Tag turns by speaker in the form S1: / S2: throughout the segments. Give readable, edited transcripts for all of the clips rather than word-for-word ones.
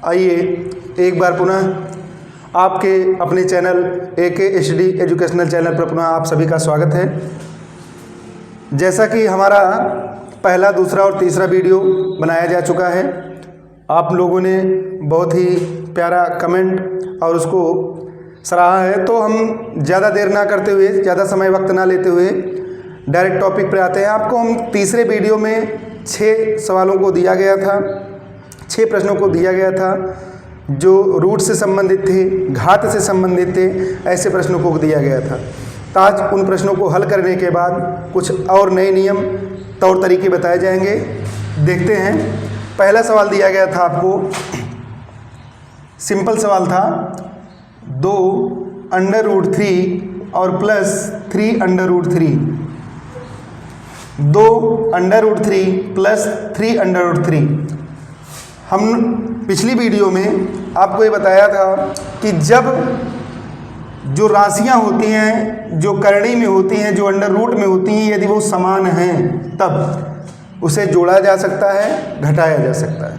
S1: आइए एक बार पुनः आपके अपने चैनल AKHD एजुकेशनल चैनल पर पुनः आप सभी का स्वागत है। जैसा कि हमारा पहला, दूसरा और तीसरा वीडियो बनाया जा चुका है, आप लोगों ने बहुत ही प्यारा कमेंट और उसको सराहा है, तो हम ज़्यादा देर ना करते हुए, ज़्यादा समय वक्त ना लेते हुए डायरेक्ट टॉपिक पर आते हैं। आपको हम तीसरे वीडियो में 6 सवालों को दिया गया था, 6 प्रश्नों को दिया गया था जो रूट से संबंधित थे, घात से संबंधित थे, ऐसे प्रश्नों को दिया गया था। तो आज उन प्रश्नों को हल करने के बाद कुछ और नए नियम, तौर तरीके बताए जाएंगे। देखते हैं। पहला सवाल दिया गया था आपको, सिंपल सवाल था, 2√3 और प्लस 3√3, 2√3 प्लस 3√3। हम पिछली वीडियो में आपको ये बताया था कि जब जो राशियां होती हैं, जो करणी में होती हैं, जो अंडर रूट में होती हैं, यदि वो समान हैं तब उसे जोड़ा जा सकता है, घटाया जा सकता है।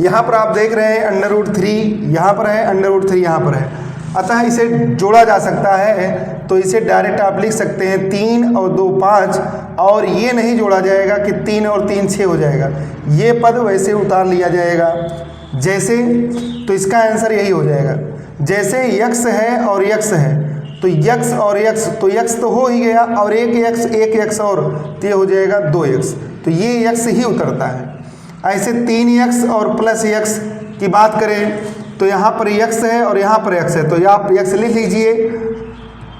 S1: यहाँ पर आप देख रहे हैं √3 यहाँ पर है, √3 यहाँ पर है, अतः इसे जोड़ा जा सकता है। तो इसे डायरेक्ट आप लिख सकते हैं 3 और 2 5, और ये नहीं जोड़ा जाएगा कि 3 और 3 6 हो जाएगा, ये पद वैसे उतार लिया जाएगा जैसे। तो इसका आंसर यही हो जाएगा। जैसे यक्स है और यक्स है, तो यक्स और यक्स, तो यक्स तो हो ही गया, और एक यक्स और, तो ये हो जाएगा 2x, तो ये यक्स ही उतरता है। ऐसे 3x और प्लस यक्स की बात करें तो यहाँ पर यक्स है और यहाँ पर यक्स है, तो आप यक्स लिख लीजिए।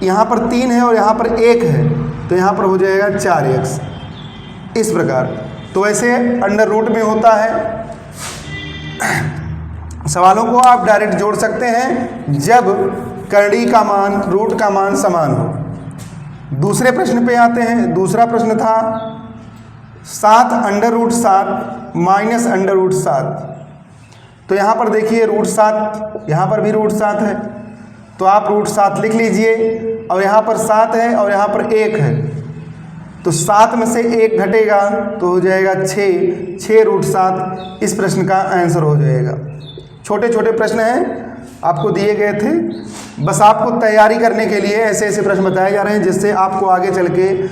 S1: यहाँ पर 3 है और यहाँ पर 1 है, तो यहाँ पर हो जाएगा 4x। इस प्रकार तो ऐसे अंडर रूट में होता है। सवालों को आप डायरेक्ट जोड़ सकते हैं जब करणी का मान, रूट का मान समान हो। दूसरे प्रश्न पे आते हैं। दूसरा प्रश्न था 7√7 माइनस √7। तो यहाँ पर देखिए √7, यहाँ पर भी √7 है, तो आप √7 लिख लीजिए, और यहाँ पर 7 है और यहाँ पर 1 है, तो 7 में से 1 घटेगा तो हो जाएगा 6√7। इस प्रश्न का आंसर हो जाएगा। छोटे छोटे प्रश्न हैं, आपको दिए गए थे, बस आपको तैयारी करने के लिए ऐसे ऐसे प्रश्न बताए जा रहे हैं जिससे आपको आगे चल के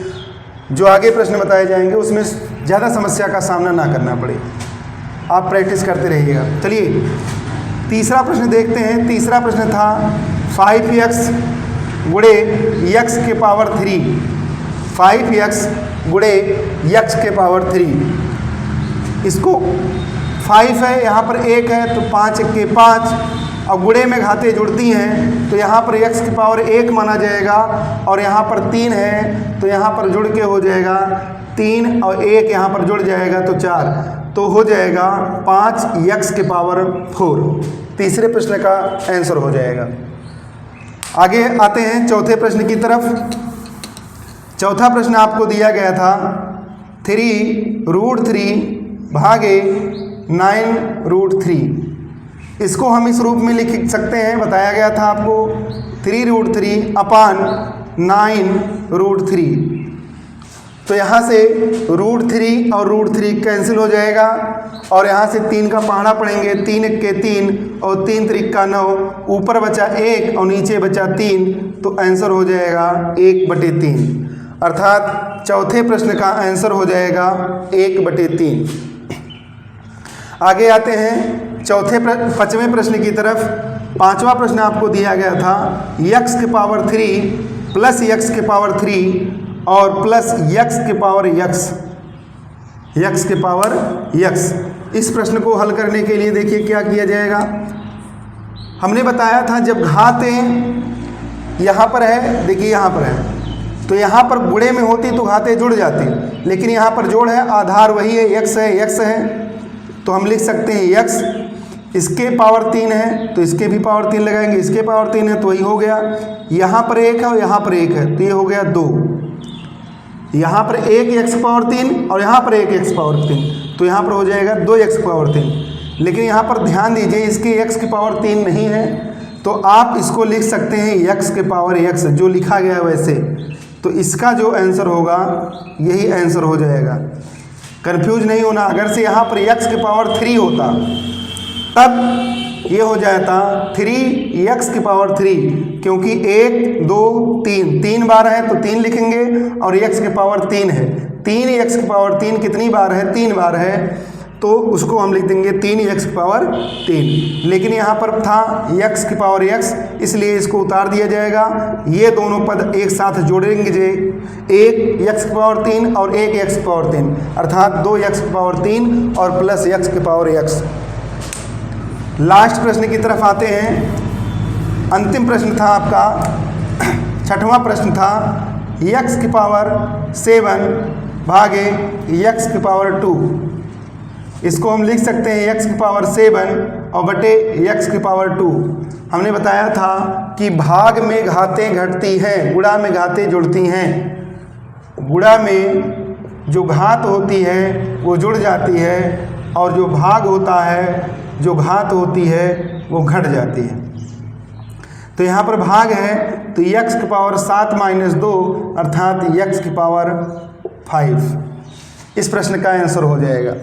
S1: जो आगे प्रश्न बताए जाएंगे उसमें ज़्यादा समस्या का सामना ना करना पड़े। आप प्रैक्टिस करते रहिएगा। चलिए तीसरा प्रश्न देखते हैं। तीसरा प्रश्न था 5x गुणे x के पावर 3, 5x गुणे x के पावर 3। इसको 5 है, यहाँ पर 1 है, तो 5 के 5, और गुणे में घातें जुड़ती हैं, तो यहाँ पर x की पावर 1 माना जाएगा, और यहाँ पर 3 है, तो यहाँ पर जुड़ के हो जाएगा 3 और 1 यहाँ पर जुड़ जाएगा तो 4, तो हो जाएगा 5x के पावर 4। तीसरे प्रश्न का आंसर हो जाएगा। आगे आते हैं चौथे प्रश्न की तरफ। चौथा प्रश्न आपको दिया गया था 3√3 भागे 9√3। इसको हम इस रूप में लिख सकते हैं। बताया गया था आपको 3√3 अपान 9√3। तो यहाँ से √3 और √3 कैंसिल हो जाएगा, और यहाँ से 3 का पहाड़ा पढ़ेंगे, 3 के 3 और 3 त्रिक का 9, ऊपर बचा 1 और नीचे बचा 3, तो आंसर हो जाएगा 1/3। अर्थात चौथे प्रश्न का आंसर हो जाएगा 1/3। आगे आते हैं पांचवें प्रश्न की तरफ। पांचवा प्रश्न आपको दिया गया था x के पावर 3 प्लस x के पावर 3 और प्लस x के पावर x। इस प्रश्न को हल करने के लिए देखिए क्या किया जाएगा। हमने बताया था जब घातें यहाँ पर है, देखिए यहाँ पर है, तो यहाँ पर गुणे में होती तो घातें जुड़ जाती, लेकिन यहाँ पर जोड़ है, आधार वही है, x है, तो हम लिख सकते हैं x, इसके पावर 3 है तो इसके भी पावर 3 लगाएंगे, इसके पावर 3 है तो वही हो गया। यहाँ पर 1 है और यहाँ पर 1 है, तो ये हो गया 2। यहाँ पर 1x पावर 3 और यहाँ पर 1x पावर 3, तो यहाँ पर हो जाएगा 2x पावर 3। लेकिन यहाँ पर ध्यान दीजिए, इसके x की पावर 3 नहीं है, तो आप इसको लिख सकते हैं x के पावर x, जो लिखा गया है वैसे। तो इसका जो आंसर होगा यही आंसर हो जाएगा। कंफ्यूज नहीं होना। अगर से यहाँ पर x के पावर 3 होता तब ये हो जाता 3x⁻3, क्योंकि 1 2 3 3 बार है तो 3 लिखेंगे और x⁻3 है। 3x⁻3 कितनी बार है? 3 बार है, तो उसको हम लिख देंगे 3x⁻3। लेकिन यहाँ पर था x⁻x, इसलिए इसको उतार दिया जाएगा। ये दोनों पद एक साथ जोड़ेंगे जे, एक x⁻3 और एक x⁻3, अर्थात 2x⁻3 और प्लस x⁻x। लास्ट प्रश्न की तरफ आते हैं। अंतिम प्रश्न था आपका, छठवां प्रश्न था x⁻7 भागे x⁻2। इसको हम लिख सकते हैं x⁻7 और बटे x⁻2। हमने बताया था कि भाग में घातें घटती हैं, गुणा में घातें जुड़ती हैं। गुणा में जो घात होती है वो जुड़ जाती है, और जो भाग होता है, जो घात होती है वो घट जाती है। तो यहाँ पर भाग है तो x⁻7 - 2 अर्थात x�5। इस प्रश्न का आंसर हो जाएगा।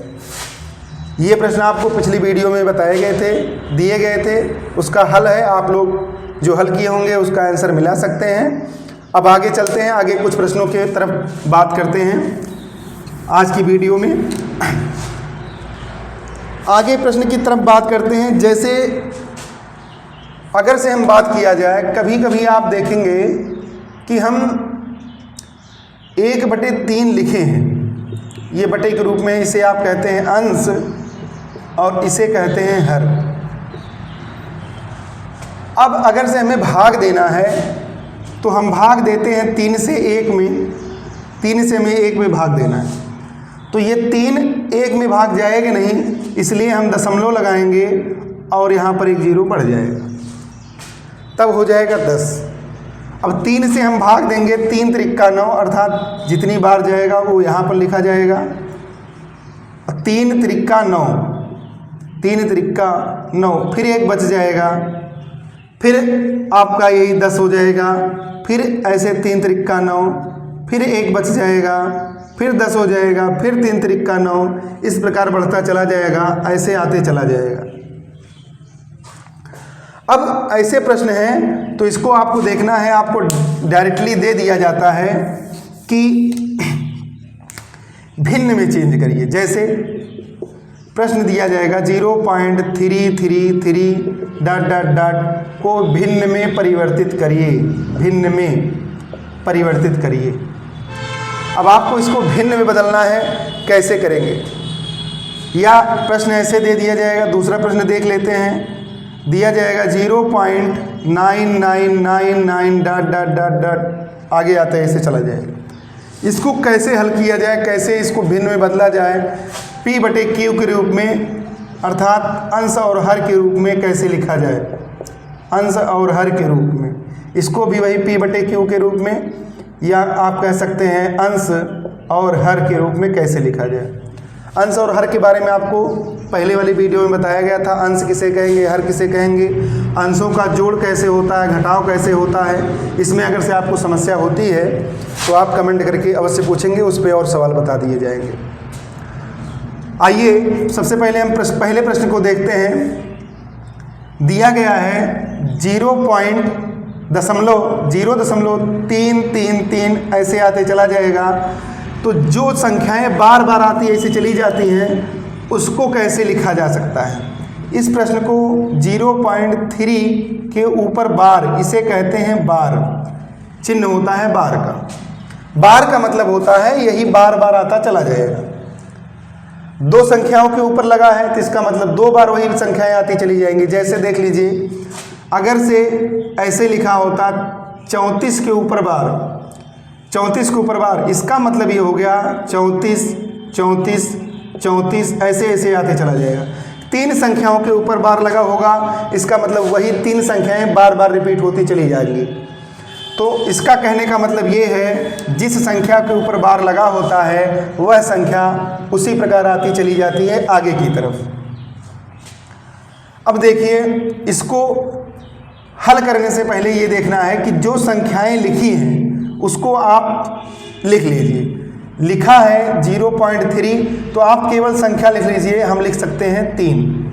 S1: ये प्रश्न आपको पिछली वीडियो में बताए गए थे, दिए गए थे, उसका हल है। आप लोग जो हल किए होंगे उसका आंसर मिला सकते हैं। अब आगे चलते हैं, आगे कुछ प्रश्नों के तरफ बात करते हैं आज की वीडियो में। आगे प्रश्न की तरफ बात करते हैं। जैसे अगर से हम बात किया जाए, कभी कभी आप देखेंगे कि हम 1/3 लिखे हैं, ये बटे के रूप में, इसे आप कहते हैं अंश और इसे कहते हैं हर। अब अगर से हमें भाग देना है तो हम भाग देते हैं 3 से 1 में, 3 से हमें 1 में भाग देना है, तो ये 3 1 में भाग जाएगा नहीं, इसलिए हम दशमलव लगाएंगे और यहाँ पर एक 0 बढ़ जाएगा, तब हो जाएगा 10। अब 3 से हम भाग देंगे, 3 त्रिक्का 9, अर्थात जितनी बार जाएगा वो यहाँ पर लिखा जाएगा। 3 त्रिक्का 9, 3 त्रिक्का 9, फिर 1 बच जाएगा, फिर आपका यही 10 हो जाएगा, फिर ऐसे 3 त्रिक्का 9, फिर 1 बच जाएगा, फिर 10 हो जाएगा, फिर 3 त्रिक्का 9, इस प्रकार बढ़ता चला जाएगा, ऐसे आते चला जाएगा। अब ऐसे प्रश्न हैं तो इसको आपको देखना है, आपको डायरेक्टली दे दिया जाता है कि भिन्न में चेंज करिए। जैसे प्रश्न दिया जाएगा 0.333 ... को भिन्न में परिवर्तित करिए, भिन्न में परिवर्तित करिए। अब आपको इसको भिन्न में बदलना है, कैसे करेंगे? या प्रश्न ऐसे दे दिया जाएगा, दूसरा प्रश्न देख लेते हैं। दिया जाएगा 0.9999 ... आगे आता है, ऐसे चला जाएगा। इसको कैसे हल किया जाए, कैसे इसको भिन्न में बदला जाए? P/Q के रूप में, अर्थात अंश और हर के रूप में कैसे लिखा जाए? अंश और हर के रूप में, इसको भी वही P/Q के रूप में, या आप कह सकते हैं अंश और हर के रूप में कैसे लिखा जाए। अंश और हर के बारे में आपको पहले वाली वीडियो में बताया गया था। अंश किसे कहेंगे, हर किसे कहेंगे, अंशों का जोड़ कैसे होता है, घटाव कैसे होता है। इसमें अगर से आपको समस्या होती है तो आप कमेंट करके अवश्य पूछेंगे, उस पर और सवाल बता दिए जाएंगे। आइए सबसे पहले हम पहले प्रश्न को देखते हैं। दिया गया है 0.0333 ऐसे आते चला जाएगा। तो जो संख्याएं बार बार आती है, ऐसे चली जाती हैं, उसको कैसे लिखा जा सकता है? इस प्रश्न को 0.3 के ऊपर बार, इसे कहते हैं बार, चिन्ह होता है बार का। बार का मतलब होता है यही बार बार आता चला जाएगा। 2 संख्याओं के ऊपर लगा है तो इसका मतलब 2 बार वही संख्याएं आती चली जाएंगी। जैसे देख लीजिए, अगर से ऐसे लिखा होता 34 के ऊपर बार, 34 के ऊपर बार, इसका मतलब ये हो गया 34 34 34 ऐसे ऐसे आते चला जाएगा। 3 संख्याओं के ऊपर बार लगा होगा, इसका मतलब वही 3 संख्याएं बार बार रिपीट होती चली जाएंगी। तो इसका कहने का मतलब ये है, जिस संख्या के ऊपर बार लगा होता है वह संख्या उसी प्रकार आती चली जाती है आगे की तरफ। अब देखिए, इसको हल करने से पहले ये देखना है कि जो संख्याएं लिखी हैं उसको आप लिख लीजिए। लिखा है 0.3, तो आप केवल संख्या लिख लीजिए। हम लिख सकते हैं 3।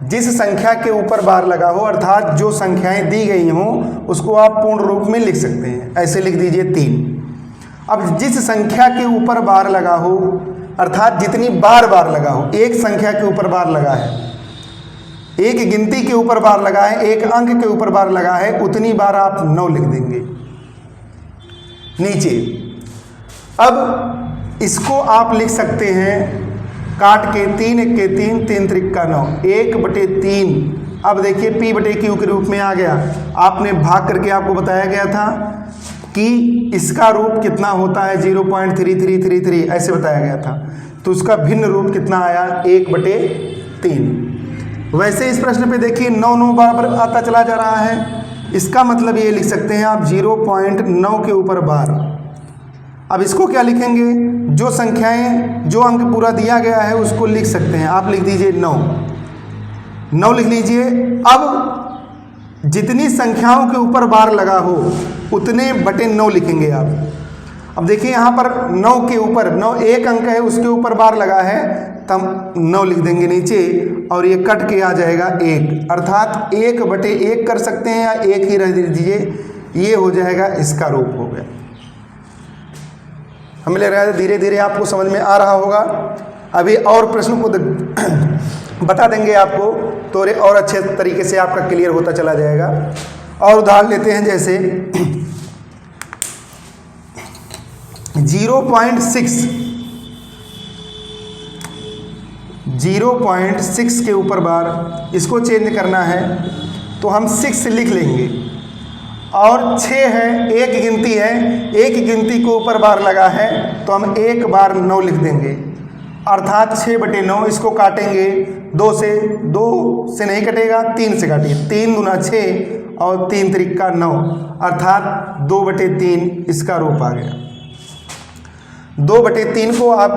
S1: जिस संख्या के ऊपर बार लगा हो, अर्थात जो संख्याएं दी गई हों उसको आप पूर्ण रूप में लिख सकते हैं। ऐसे लिख दीजिए 3। अब जिस संख्या के ऊपर बार लगा हो, अर्थात जितनी बार लगा हो, एक संख्या के ऊपर बार लगा है, एक गिनती के ऊपर बार लगा है, एक अंक के ऊपर बार लगा है, उतनी बार आप 9 लिख देंगे नीचे। अब इसको आप लिख सकते हैं काट के 3 1 के 3 3 त्रिक का 9 1/3। अब देखिए P/Q के रूप में आ गया। आपने भाग करके आपको बताया गया था कि इसका रूप कितना होता है 0.3333 ऐसे बताया गया था, तो उसका भिन्न रूप कितना आया 1/3। वैसे इस प्रश्न पे देखिए 9 9 बार आता चला जा रहा है, इसका मतलब ये लिख सकते हैं आप 0.9 के ऊपर बार। अब इसको क्या लिखेंगे, जो संख्याएं जो अंक पूरा दिया गया है उसको लिख सकते हैं। आप लिख दीजिए 9 लिख लीजिए। अब जितनी संख्याओं के ऊपर बार लगा हो उतने बटे 9 लिखेंगे आप। अब देखिए यहाँ पर 9 के ऊपर 9 एक अंक है, उसके ऊपर बार लगा है, तब 9 लिख देंगे नीचे और ये कट के आ जाएगा 1, अर्थात 1/1 कर सकते हैं या 1 ही रह दीजिए, ये हो जाएगा, इसका रूप हो गया। हमें लग रहा है धीरे धीरे आपको समझ में आ रहा होगा। अभी और प्रश्न को बता देंगे आपको तो और अच्छे तरीके से आपका क्लियर होता चला जाएगा। और उदाहरण लेते हैं, जैसे 0.6 के ऊपर बार, इसको चेंज करना है तो हम 6 लिख लेंगे। और 6 है, एक गिनती है, एक गिनती के ऊपर बार लगा है तो हम 1 बार 9 लिख देंगे, अर्थात 6/9। इसको काटेंगे 2 से नहीं कटेगा, 3 से काटिए, 3 दूना 6 और 3 त्रिक का 9, अर्थात 2/3 इसका रूप आ गया। 2/3 को आप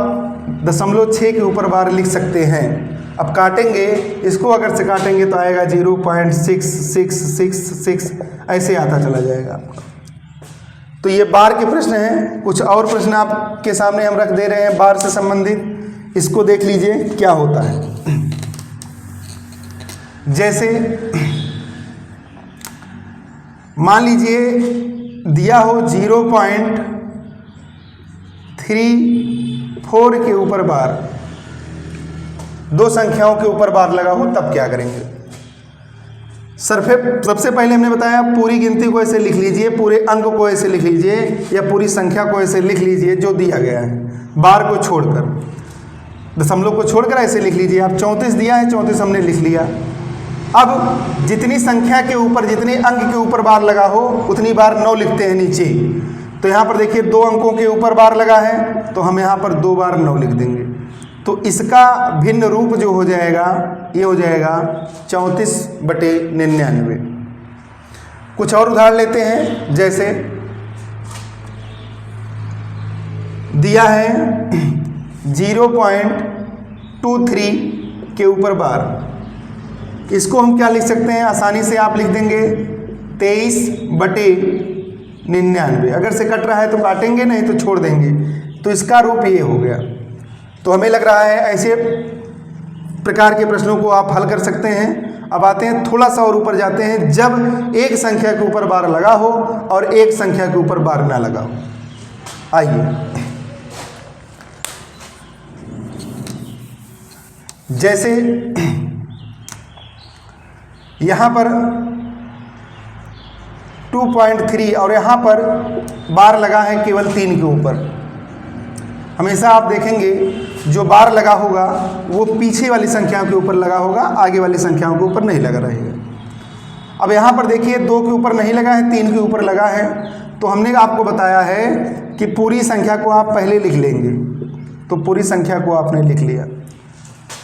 S1: 0.6 के ऊपर बार लिख सकते हैं। अब काटेंगे, इसको अगर से काटेंगे तो आएगा 0.6666 ऐसे आता चला जाएगा आपका। तो ये बार के प्रश्न हैं। कुछ और प्रश्न आपके सामने हम रख दे रहे हैं बार से संबंधित, इसको देख लीजिए क्या होता है। जैसे मान लीजिए दिया हो 0.34 के ऊपर बार, दो संख्याओं के ऊपर बार लगा हो, तब क्या करेंगे। सबसे पहले हमने बताया पूरी गिनती को ऐसे लिख लीजिए, पूरे अंक को ऐसे लिख लीजिए या पूरी संख्या को ऐसे लिख लीजिए जो दिया गया है, बार को छोड़कर, दशमलव को छोड़कर ऐसे लिख लीजिए। आप 34 दिया है, 34 हमने लिख लिया। अब जितनी संख्या के ऊपर, जितने अंक के ऊपर बार लगा हो उतनी बार 9 लिखते हैं नीचे। तो यहाँ पर देखिए 2 अंकों के ऊपर बार लगा है तो हम यहाँ पर 2 बार 9 लिख देंगे। तो इसका भिन्न रूप जो हो जाएगा, ये हो जाएगा 34/99। कुछ और उदाहरण लेते हैं, जैसे दिया है 0.23 के ऊपर बार, इसको हम क्या लिख सकते हैं, आसानी से आप लिख देंगे 23/99। अगर से कट रहा है तो काटेंगे, नहीं तो छोड़ देंगे, तो इसका रूप ये हो गया। तो हमें लग रहा है ऐसे प्रकार के प्रश्नों को आप हल कर सकते हैं। अब आते हैं थोड़ा सा और ऊपर जाते हैं, जब एक संख्या के ऊपर बार लगा हो और एक संख्या के ऊपर बार ना लगा हो। आइए, जैसे यहाँ पर 2.3 और यहाँ पर बार लगा है केवल 3 के ऊपर। हमेशा आप देखेंगे जो बार लगा होगा वो पीछे वाली संख्याओं के ऊपर लगा होगा, आगे वाली संख्याओं के ऊपर नहीं लगा रहेगा। अब यहाँ पर देखिए 2 के ऊपर नहीं लगा है, 3 के ऊपर लगा है। तो हमने आपको बताया है कि पूरी संख्या को आप पहले लिख लेंगे, तो पूरी संख्या को आपने लिख लिया।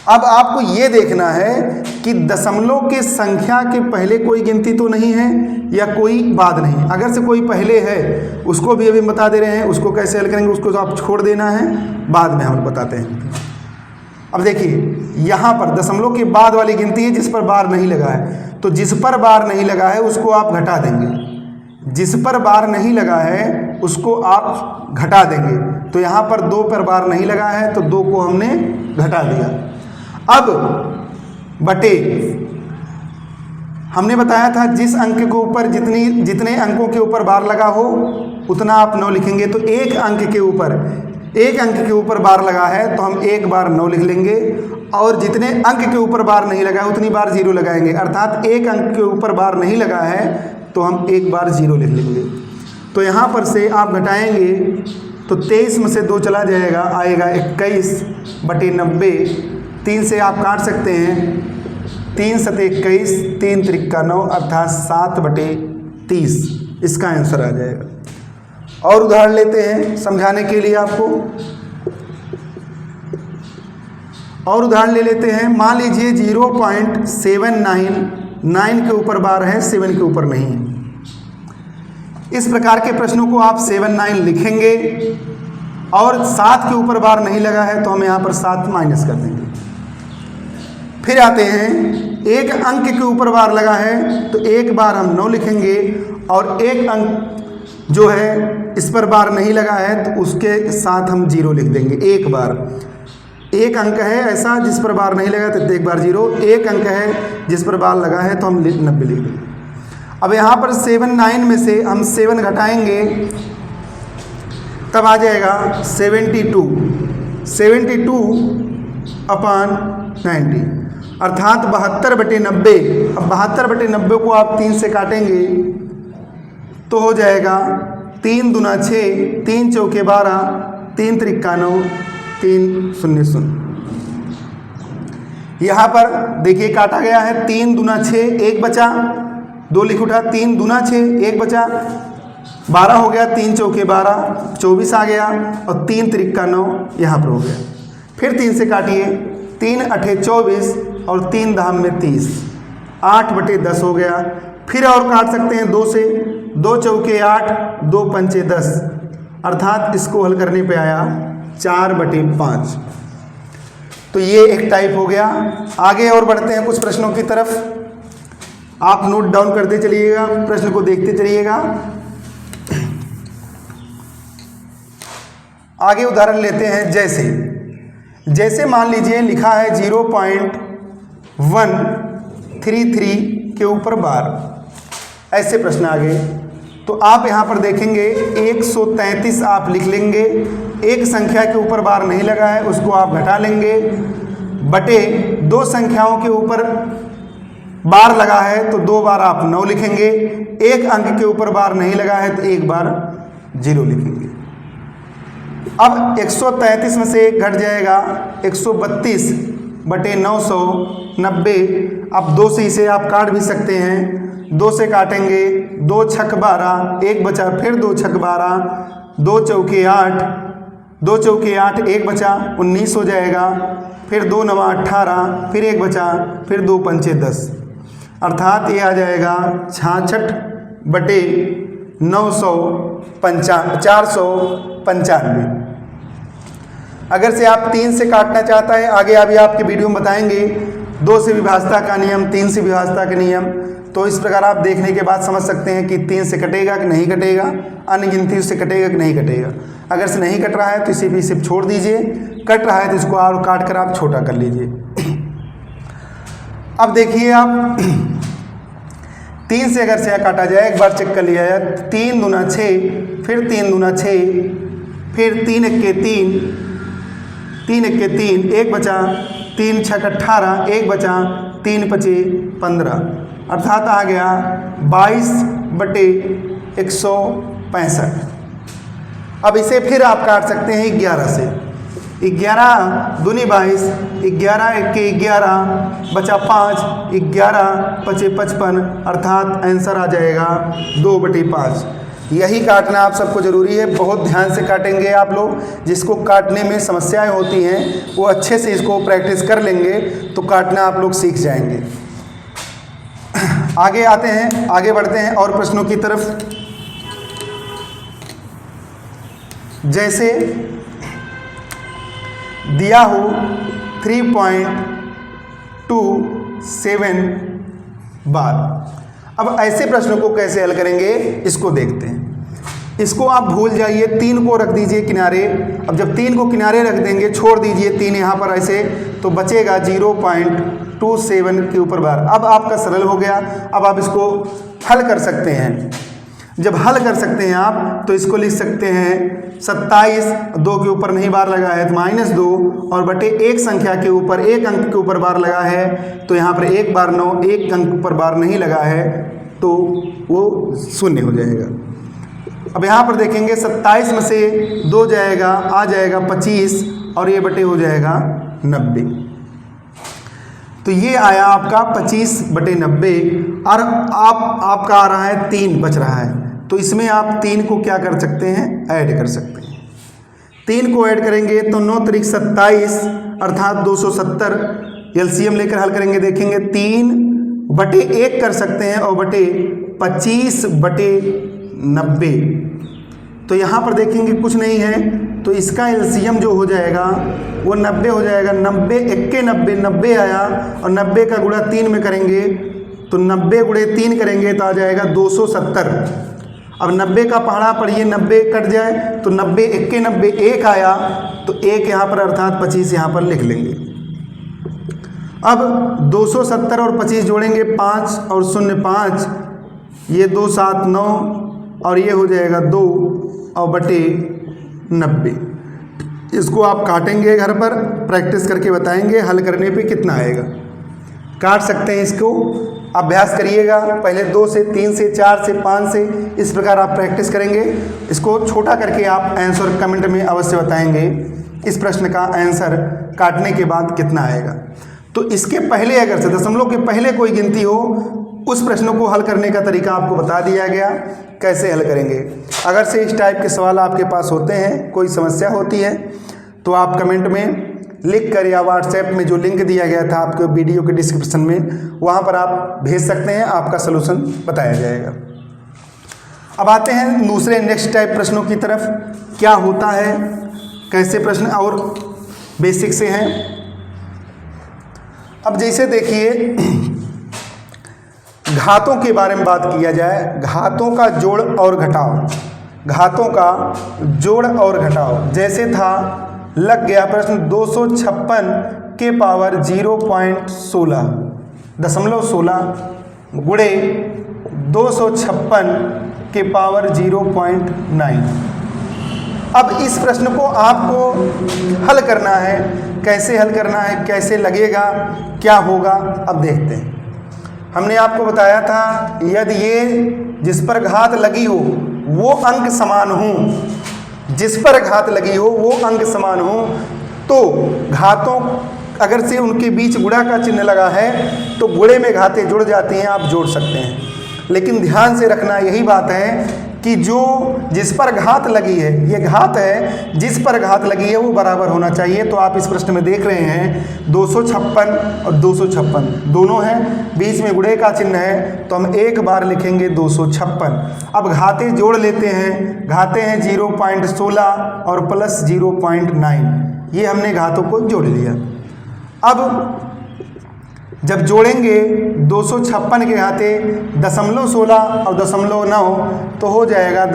S1: अब आपको ये देखना है कि दशमलव के संख्या के पहले कोई गिनती तो नहीं है या कोई बाद नहीं। अगर से कोई पहले है उसको भी अभी बता दे रहे हैं, उसको कैसे हल करेंगे उसको तो आप छोड़ देना है, बाद में हम बताते हैं। अब देखिए यहाँ पर दशमलव के बाद वाली गिनती है जिस पर बार नहीं लगा है, तो जिस पर बार नहीं लगा है उसको आप घटा देंगे, जिस पर बार नहीं लगा है उसको आप घटा देंगे। तो यहाँ पर 2 पर बार नहीं लगा है तो 2 को हमने घटा दिया। अब बटे, हमने बताया था जिस अंक के ऊपर जितने अंकों के ऊपर बार लगा हो उतना आप 9 लिखेंगे। तो एक अंक के ऊपर बार लगा है तो हम एक बार 9 लिख लेंगे, और जितने अंक के ऊपर बार नहीं लगा है उतनी बार 0 लगाएंगे। अर्थात एक अंक के ऊपर बार नहीं लगा है तो हम एक बार 0 लिख लेंगे। तो यहाँ पर से आप घटाएंगे तो 23 में से 2 चला जाएगा, आएगा 21/90। 3 से आप काट सकते हैं, 3 सते 21, 3 त्रिका 9 अर्थात 7/30 इसका आंसर आ जाएगा। और उदाहरण लेते हैं समझाने के लिए आपको, और उदाहरण ले लेते हैं। मान लीजिए 0.799 के ऊपर बार है, 7 के ऊपर नहीं है। इस प्रकार के प्रश्नों को आप 79 लिखेंगे, और 7 के ऊपर बार नहीं लगा है तो हम यहाँ पर 7 माइनस कर देंगे। फिर आते हैं, एक अंक के ऊपर बार लगा है तो एक बार हम 9 लिखेंगे, और एक अंक जो है इस पर बार नहीं लगा है तो उसके साथ हम 0 लिख देंगे। एक बार, एक अंक है ऐसा जिस पर बार नहीं लगा तो एक बार 0, एक अंक है जिस पर बार लगा है तो हम 90 लिख देंगे। अब यहाँ पर 79 में से हम 7 घटाएंगे तब आ जाएगा 72/90 अर्थात 72/90। अब 72/90 को आप 3 से काटेंगे तो हो जाएगा 3 दूना 6, 3 चौके 12, 3 त्रिका 9, 3 0 0। यहाँ पर देखिए काटा गया है, 3 दूना 6, 1 बचा, 2 लिख उठा, 3 दूना 6, 1 बचा, 12 हो गया, 3 चौके 12, 24 आ गया, और 3 त्रिका 9 यहाँ पर हो गया। फिर 3 से काटिए, 3 अठे 24 और 3 धाम में 30, 8/10 हो गया। फिर और काट सकते हैं 2 से, 2 चौके 8, 2 पंचे 10 अर्थात इसको हल करने पे आया 4/5। तो ये एक टाइप हो गया। आगे और बढ़ते हैं कुछ प्रश्नों की तरफ, आप नोट डाउन करते चलिएगा, प्रश्न को देखते चलिएगा। आगे उदाहरण लेते हैं, जैसे मान लीजिए लिखा है 0.133 के ऊपर बार, ऐसे प्रश्न आ गए तो आप यहाँ पर देखेंगे 133 आप लिख लेंगे। एक संख्या के ऊपर बार नहीं लगा है उसको आप घटा लेंगे, बटे 2 संख्याओं के ऊपर बार लगा है तो 2 बार आप 9 लिखेंगे। एक अंक के ऊपर बार नहीं लगा है तो एक बार 0 लिखेंगे। अब 133 में से घट जाएगा 132/990। अब 2 से इसे आप काट भी सकते हैं, 2 से काटेंगे, 2 छक 12, 1 बचा, फिर 2 छक 12, 2 चौके 8, 2 चौके 8, 1 बचा, 19 हो जाएगा। फिर 2 9 18, फिर 1 बचा, फिर 2 पंचे 10 अर्थात ये आ जाएगा 495। अगर से आप 3 से काटना चाहता है, आगे अभी आपके वीडियो में बताएंगे 2 से विभाजता का नियम, 3 से विभाजता का नियम। तो इस प्रकार आप देखने के बाद समझ सकते हैं कि 3 से कटेगा कि नहीं कटेगा, अनगिनती से कटेगा कि नहीं कटेगा। अगर से नहीं कट रहा है तो इसे भी सिर्फ छोड़ दीजिए, कट रहा है तो इसको और काट कर आप छोटा कर लीजिए। अब देखिए आप 3 से अगर से काटा जाए, एक बार चेक कर लिया जाए, 3 दूना 6, फिर 3 दूना 6, फिर 3 एक्के 3, 3 एक्के 3, 1 बचा, 3 छक 18, 1 बचा, 3 पचे 15 अर्थात आ गया 22/165। अब इसे फिर आप काट सकते हैं 11 से, 11 दूनी 22, 11 एक्के 11 बचा 5, 11 पचे 55 अर्थात आंसर आ जाएगा 2/5। यही काटना आप सबको ज़रूरी है, बहुत ध्यान से काटेंगे आप लोग। जिसको काटने में समस्याएं होती हैं वो अच्छे से इसको प्रैक्टिस कर लेंगे तो काटना आप लोग सीख जाएंगे। आगे आते हैं, आगे बढ़ते हैं और प्रश्नों की तरफ। जैसे दिया हो 3.27 बार। अब ऐसे प्रश्नों को कैसे हल करेंगे इसको देखते हैं। इसको आप भूल जाइए, 3 को रख दीजिए किनारे। अब जब 3 को किनारे रख देंगे, छोड़ दीजिए 3 यहाँ पर ऐसे, तो बचेगा 0.27 के ऊपर बार। अब आपका सरल हो गया। अब आप इसको हल कर सकते हैं। जब हल कर सकते हैं आप, तो इसको लिख सकते हैं 27, 2 के ऊपर नहीं बार लगा है तो -2, और बटे एक संख्या के ऊपर, एक अंक के ऊपर बार लगा है, तो यहाँ पर 1 बार 9, एक अंक पर बार नहीं लगा है तो वो 0 हो जाएगा। अब यहाँ पर देखेंगे 27 में से 2 जाएगा, आ जाएगा 25, और ये बटे हो जाएगा 90। तो ये आया आपका 25/90, और आपका आ रहा है 3 बच रहा है। तो इसमें आप 3 को क्या कर सकते हैं, ऐड कर सकते हैं। 3 को ऐड करेंगे तो 9 त्रिक 27 अर्थात 270। एलसीएम लेकर हल करेंगे, देखेंगे 3/1 कर सकते हैं और बटे 25/90। तो यहाँ पर देखेंगे कुछ नहीं है, तो इसका एलसीएम जो हो जाएगा वो 90 हो जाएगा। 90 1 90 90 आया, और 90 का गुणा 3 में करेंगे तो 90 गुणे 3 करेंगे तो आ जाएगा 270। अब 90 का पहाड़ा पढ़िए, 90 कट जाए तो 90 1 90 1 आया, तो 1 यहाँ पर अर्थात 25 यहाँ पर लिख लेंगे। अब 270 और 25 जोड़ेंगे, 5 और 0 5, ये 2 7 9, और ये हो जाएगा 2 और बटे 90। इसको आप काटेंगे, घर पर प्रैक्टिस करके बताएंगे हल करने पे कितना आएगा। काट सकते हैं, इसको अभ्यास करिएगा। पहले 2 से 3 से 4 से 5 से, इस प्रकार आप प्रैक्टिस करेंगे। इसको छोटा करके आप आंसर कमेंट में अवश्य बताएंगे इस प्रश्न का आंसर काटने के बाद कितना आएगा। तो इसके पहले अगर से दशमलव के पहले कोई गिनती हो, उस प्रश्न को हल करने का तरीका आपको बता दिया गया, कैसे हल करेंगे। अगर से इस टाइप के सवाल आपके पास होते हैं, कोई समस्या होती है, तो आप कमेंट में लिख कर या व्हाट्सएप में जो लिंक दिया गया था आपके वीडियो के डिस्क्रिप्शन में, वहाँ पर आप भेज सकते हैं, आपका सलूशन बताया जाएगा। अब आते हैं दूसरे नेक्स्ट टाइप प्रश्नों की तरफ। क्या होता है, कैसे प्रश्न और बेसिक से हैं। अब जैसे देखिए, घातों के बारे में बात किया जाए, घातों का जोड़ और घटाव, घातों का जोड़ और घटाव। जैसे था, लग गया प्रश्न 256 के पावर 0.16 गुणे 256 के पावर 0.9। अब इस प्रश्न को आपको हल करना है। कैसे हल करना है, कैसे लगेगा, क्या होगा, अब देखते हैं। हमने आपको बताया था, यदि ये जिस पर घात लगी हो वो अंक समान हो, जिस पर घात लगी हो वो अंक समान हो, तो घातों अगर से उनके बीच गुणा का चिन्ह लगा है तो गुणे में घातें जुड़ जाती हैं, आप जोड़ सकते हैं। लेकिन ध्यान से रखना यही बात है कि जो जिस पर घात लगी है, ये घात है, जिस पर घात लगी है वो बराबर होना चाहिए। तो आप इस प्रश्न में देख रहे हैं 256 और 256 दोनों हैं, बीच में गुणे का चिन्ह है, तो हम एक बार लिखेंगे 256। अब घातें जोड़ लेते हैं। घातें हैं 0.16 और प्लस 0.9, ये हमने घातों को जोड़ लिया। अब जब जोड़ेंगे 256 के घाते 0.16 और 0.9, तो हो जाएगा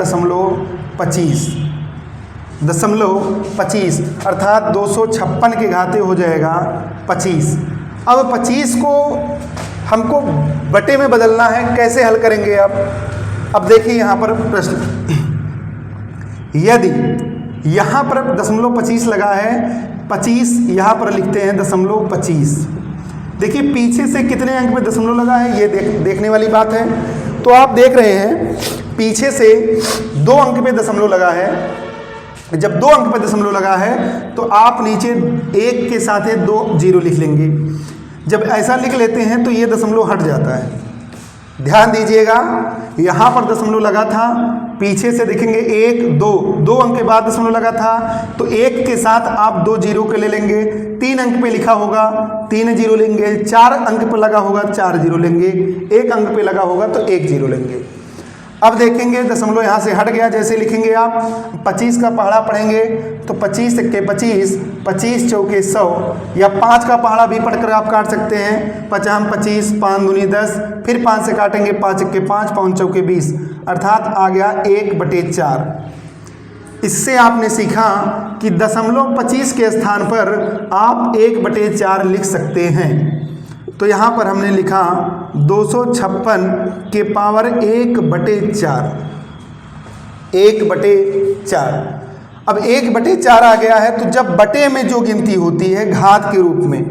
S1: 0.25 अर्थात 256 के घाते हो जाएगा 25। अब 25 को हमको बटे में बदलना है, कैसे हल करेंगे अब देखिए यहाँ पर प्रश्न, यदि यहाँ पर 0.25 लगा है, 25 यहाँ पर लिखते हैं 0.25। देखिए पीछे से कितने अंक पे दशमलव लगा है, ये देखने वाली बात है। तो आप देख रहे हैं पीछे से 2 अंक पे दशमलव लगा है। जब 2 अंक पे दशमलव लगा है तो आप नीचे 1 के साथ 2 0 लिख लेंगे। जब ऐसा लिख लेते हैं तो ये दशमलव हट जाता है। ध्यान दीजिएगा, यहाँ पर दशमलव लगा था, पीछे से देखेंगे 1 2 अंक के बाद दशमलव लगा था, तो 1 के साथ आप 2 0 के ले लेंगे। 3 अंक पे लिखा होगा 3 0 लेंगे, 4 अंक पे लगा होगा 4 0 लेंगे, 1 अंक पे लगा होगा तो 1 0 लेंगे। अब देखेंगे दशमलव यहाँ से हट गया, जैसे लिखेंगे आप 25 का पहाड़ा पढ़ेंगे तो 25 के 25, 25 चौके 100, या 5 का पहाड़ा भी पढ़कर आप काट सकते हैं। 50 25, 5 दूनी 10, फिर 5 से काटेंगे 5 के 5, 5 चौके 20, अर्थात आ गया 1/4। इससे आपने सीखा कि दशमलव 25 के स्थान पर आप 1/4 लिख सकते हैं। तो यहाँ पर हमने लिखा 256 के पावर 1/4, 1/4। अब 1/4 आ गया है, तो जब बटे में जो गिनती होती है घात के रूप में,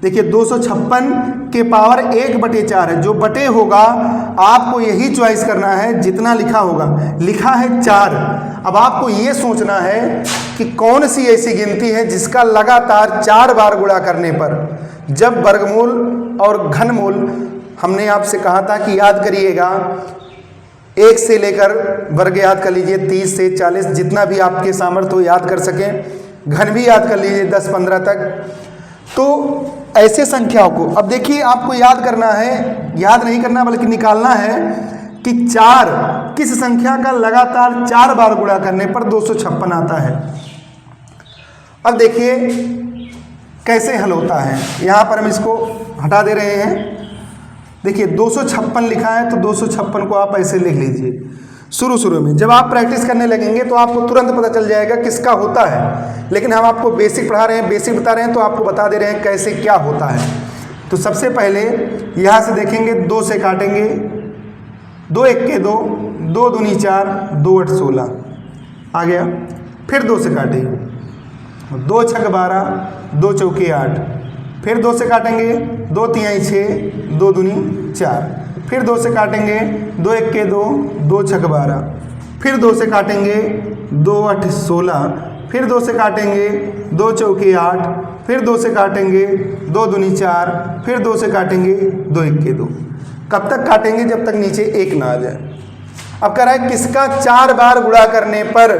S1: देखिए 256 के पावर 1/4 है, जो बटे होगा आपको यही चॉइस करना है जितना लिखा होगा। लिखा है 4, अब आपको ये सोचना है कि कौन सी ऐसी गिनती है जिसका लगातार 4 बार गुणा करने पर, जब वर्गमूल और घनमूल हमने आपसे कहा था कि याद करिएगा, 1 से लेकर वर्ग याद कर लीजिए 30 से 40, जितना भी आपके सामर्थ्य हो याद कर सकें, घन भी याद कर लीजिए 10-15 तक। तो ऐसे संख्याओं को अब देखिए आपको याद करना है, याद नहीं करना बल्कि निकालना है कि 4 किस संख्या का लगातार 4 बार गुणा करने पर 256 आता है। अब देखिए कैसे हल होता है, यहाँ पर हम इसको हटा दे रहे हैं। देखिए 256 लिखा है, तो 256 को आप ऐसे लिख लीजिए। शुरू में जब आप प्रैक्टिस करने लगेंगे तो आपको तुरंत पता चल जाएगा किसका होता है, लेकिन हम आपको बेसिक पढ़ा रहे हैं, बेसिक बता रहे हैं, तो आपको बता दे रहे हैं कैसे क्या होता है। तो सबसे पहले यहाँ से देखेंगे 2 से काटेंगे, 2 1 के 2, 2 दूनी 4, 2 8 16 आ गया। फिर 2 से काटेंगे, 2 6 12, 2 चौके 8, फिर 2 से काटेंगे, 2 3 6, 2 दूनी 4, फिर 2 से काटेंगे, 2 1 के 2, 2 6 12, फिर 2 से काटेंगे, 2 8 16, फिर 2 से काटेंगे, 2 चौके 8, फिर 2 से काटेंगे, 2 दूनी 4, फिर 2 से काटेंगे, 2 1 के 2। कब तक काटेंगे? जब तक नीचे 1 ना आ जाए। अब कह रहा है किसका 4 बार गुणा करने पर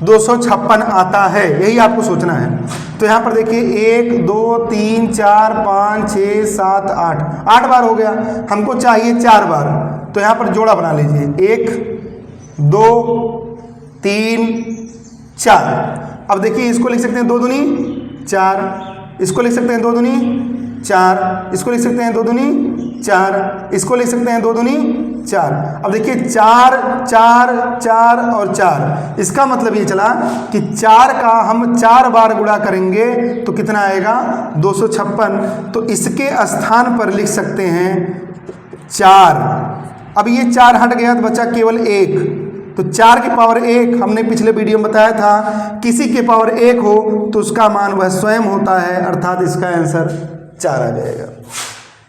S1: 256 आता है, यही आपको सोचना है। तो यहाँ पर देखिए 1 2 3 4 5 6 7 8, 8 बार हो गया, हमको चाहिए 4 बार। तो यहाँ पर जोड़ा बना लीजिए, 1 2 3 4। अब देखिए इसको लिख सकते हैं 2 दूनी 4, इसको लिख सकते हैं 2 दूनी 4, इसको लिख सकते हैं 2 दूनी 4, इसको लिख सकते हैं 2 दूनी 4। अब देखिए 4 4 4 और 4, इसका मतलब ये चला कि 4 का हम 4 बार गुणा करेंगे तो कितना आएगा? 256। तो इसके स्थान पर लिख सकते हैं 4। अब ये 4 हट गया तो बचा केवल 1। तो 4 की पावर 1 हमने पिछले वीडियो में बताया था, किसी के पावर 1 हो तो उसका मान वह स्वयं होता है, अर्थात इसका आंसर 4 आ जाएगा।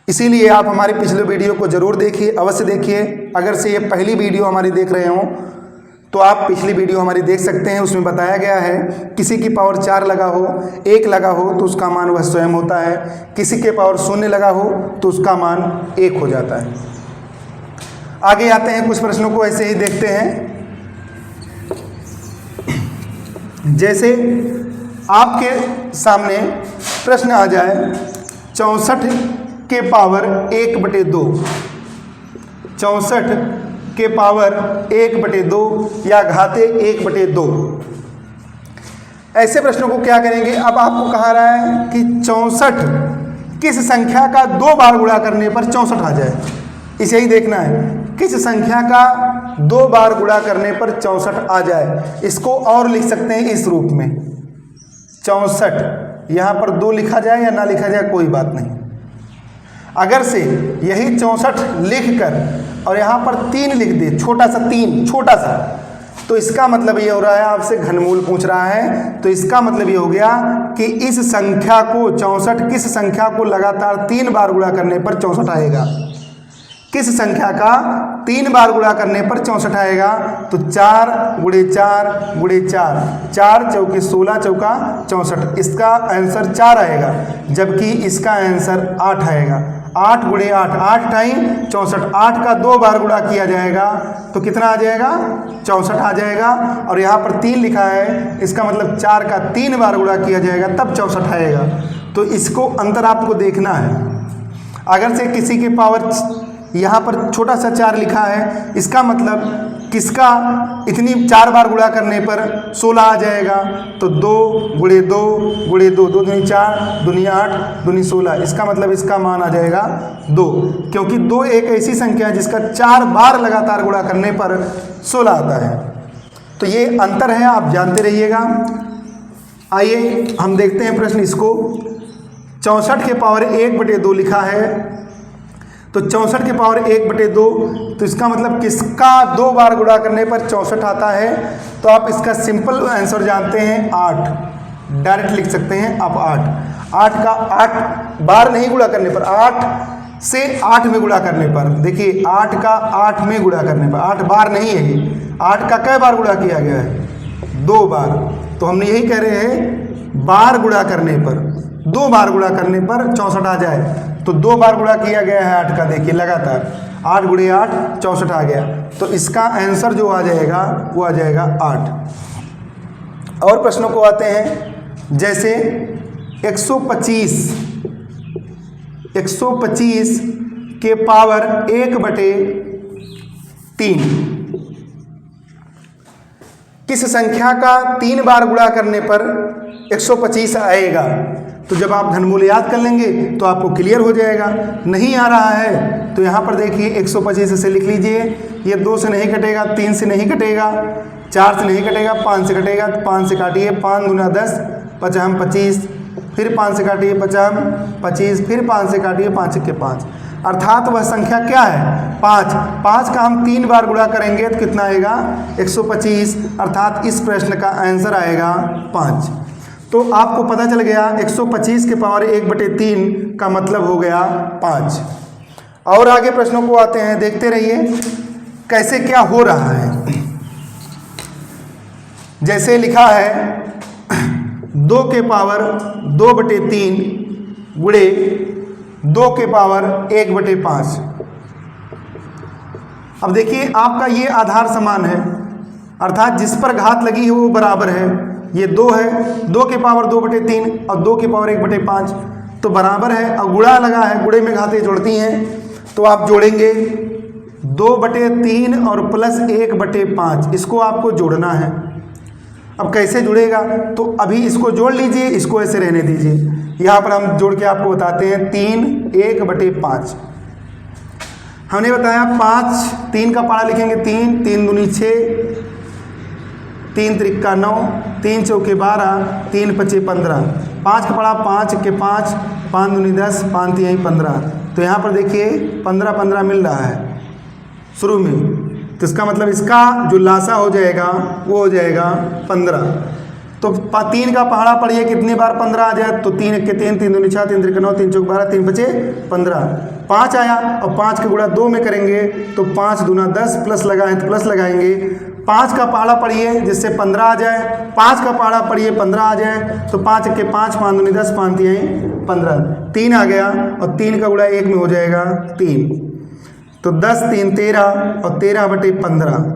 S1: इसीलिए आप हमारे पिछले वीडियो को जरूर देखिए, अवश्य देखिए। अगर से ये पहली वीडियो हमारी देख रहे हो तो आप पिछली वीडियो हमारी देख सकते हैं, उसमें बताया गया है किसी की पावर 4 लगा हो, 1 लगा हो तो उसका मान वह स्वयं होता है, किसी के पावर 0 लगा हो तो उसका मान 1 हो जाता है। आगे आते हैं, कुछ प्रश्नों को ऐसे ही देखते हैं। जैसे आपके सामने प्रश्न आ जाए 64 के पावर 1/2, 64 के पावर 1/2 या घाते 1/2, ऐसे प्रश्नों को क्या करेंगे? अब आपको कहा रहा है कि 64 किस संख्या का 2 बार गुणा करने पर 64 आ जाए, इसे ही देखना है। किस संख्या का 2 बार गुणा करने पर 64 आ जाए। इसको और लिख सकते हैं इस रूप में, 64 यहाँ पर 2 लिखा जाए या ना लिखा जाए कोई बात नहीं। अगर से यही 64 लिखकर और यहाँ पर 3 लिख दे, छोटा सा 3, छोटा सा, तो इसका मतलब ये हो रहा है, आपसे घनमूल पूछ रहा है, तो इसका मतलब ये हो गया कि इस संख्या को 64 किस संख्या को लगातार 3 बार गुणा करने पर 64 आएगा। किस संख्या का 3 बार गुणा करने पर 64 आएगा? तो 4 गुणे 4 गुणे 4, 4 चौके 16 चौका 64, इसका आंसर 4 आएगा, जबकि इसका आंसर 8 आएगा। 8 गुणे 8, 8 टाइम 64, 8 का 2 बार गुणा किया जाएगा तो कितना आ जाएगा? 64 आ जाएगा। और यहाँ पर 3 लिखा है, इसका मतलब 4 का 3 बार गुणा किया जाएगा तब 64 आएगा। तो इसको अंतर आपको देखना है। अगर से किसी के पावर यहाँ पर छोटा सा 4 लिखा है, इसका मतलब किसका इतनी 4 बार गुणा करने पर 16 आ जाएगा। तो 2 गुणे 2 गुणे 2, 2 दूनी 4, दूनी 8, दूनी 16, इसका मतलब इसका मान आ जाएगा 2, क्योंकि 2 एक ऐसी संख्या है जिसका 4 बार लगातार गुणा करने पर 16 आता है। तो ये अंतर है, आप जानते रहिएगा। आइए हम देखते हैं प्रश्न इसको। 64 के पावर 1/2 लिखा है, तो 64 के पावर 1/2, तो इसका मतलब किसका 2 बार गुणा करने पर 64 आता है। तो आप इसका सिंपल आंसर जानते हैं 8, डायरेक्ट लिख सकते हैं आप 8 का 8 बार नहीं गुणा करने पर, 8 से 8 में गुणा करने पर, देखिए 8 का 8 में गुणा करने पर, 8 बार नहीं है, 8 का कै बार गुणा किया गया है, 2 बार। तो हमने यही कह रहे हैं बार गुणा करने पर, 2 बार गुणा करने पर 64 आ जाए। तो 2 बार गुणा किया गया है 8 का, देखिए लगातार 8 गुणे 8 64 आ गया। तो इसका आंसर जो आ जाएगा वो आ जाएगा 8। और प्रश्नों को आते हैं, जैसे 125 के पावर 1/3 किस संख्या का 3 बार गुणा करने पर 125 आएगा। तो जब आप घनमूल याद कर लेंगे तो आपको क्लियर हो जाएगा। नहीं आ रहा है तो यहाँ पर देखिए 125 से लिख लीजिए, ये 2 से नहीं कटेगा, 3 से नहीं कटेगा, 4 से नहीं कटेगा, 5 से कटेगा, 5 से काटिए, 5 दूना 10, 5 25, फिर 5 से काटिए, 50 25, फिर 5 से काटिए, 5 के 5, अर्थात वह संख्या क्या है 5। 5 का हम 3 बार गुणा करेंगे तो कितना आएगा 125, अर्थात इस प्रश्न का आंसर आएगा 5। तो आपको पता चल गया 125 के पावर 1/3 का मतलब हो गया 5। और आगे प्रश्नों को आते हैं, देखते रहिए कैसे क्या हो रहा है। जैसे लिखा है 2 के पावर 2/3 गुणे 2 के पावर 1/5। अब देखिए आपका ये आधार समान है, अर्थात जिस पर घात लगी है वो बराबर है। ये 2 है, 2 के पावर 2/3 और 2 के पावर 1/5 तो बराबर है। और गुणा लगा है, गुणे में घातें जुड़ती हैं, तो आप जोड़ेंगे 2/3 और प्लस 1/5, इसको आपको जोड़ना है। अब कैसे जुड़ेगा, तो अभी इसको जोड़ लीजिए, इसको ऐसे रहने दीजिए। यहाँ पर हम जोड़ के आपको बताते हैं 3 1/5। हमने बताया 5, 3 का पारा लिखेंगे 3, 3 दूनी 6, 3 त्रिक्का 9, 3 चौके 12, 3 पचे 15, 5 का पड़ा 5 के 5, 5 दूनी 10, 5 तिहाई 15। तो यहाँ पर देखिए 15 15 मिल रहा है शुरू में, तो इसका मतलब इसका जो लासा हो जाएगा वो हो जाएगा 15। तो 3 का पहाड़ा पढ़िए कितनी बार 15 आ जाए, तो 3 के 3, 3 दूनी 6, 3 त्रिक्का 9, 3 चौक 12, 3 पचे 15, 5 आया। और 5 का गुणा 2 में करेंगे तो 5 दूना 10, प्लस लगाएं तो प्लस लगाएंगे। 5 का पहाड़ा पढ़िए जिससे 15 आ जाए, 5 का पहाड़ा पढ़िए 15 आ जाए, तो 5 के 5, 5 दूनी 10, 5 तिहाई 15, 3 आ गया। और 3 का गुणा 1 में हो जाएगा 3, तो 10 3 13 और 13/15।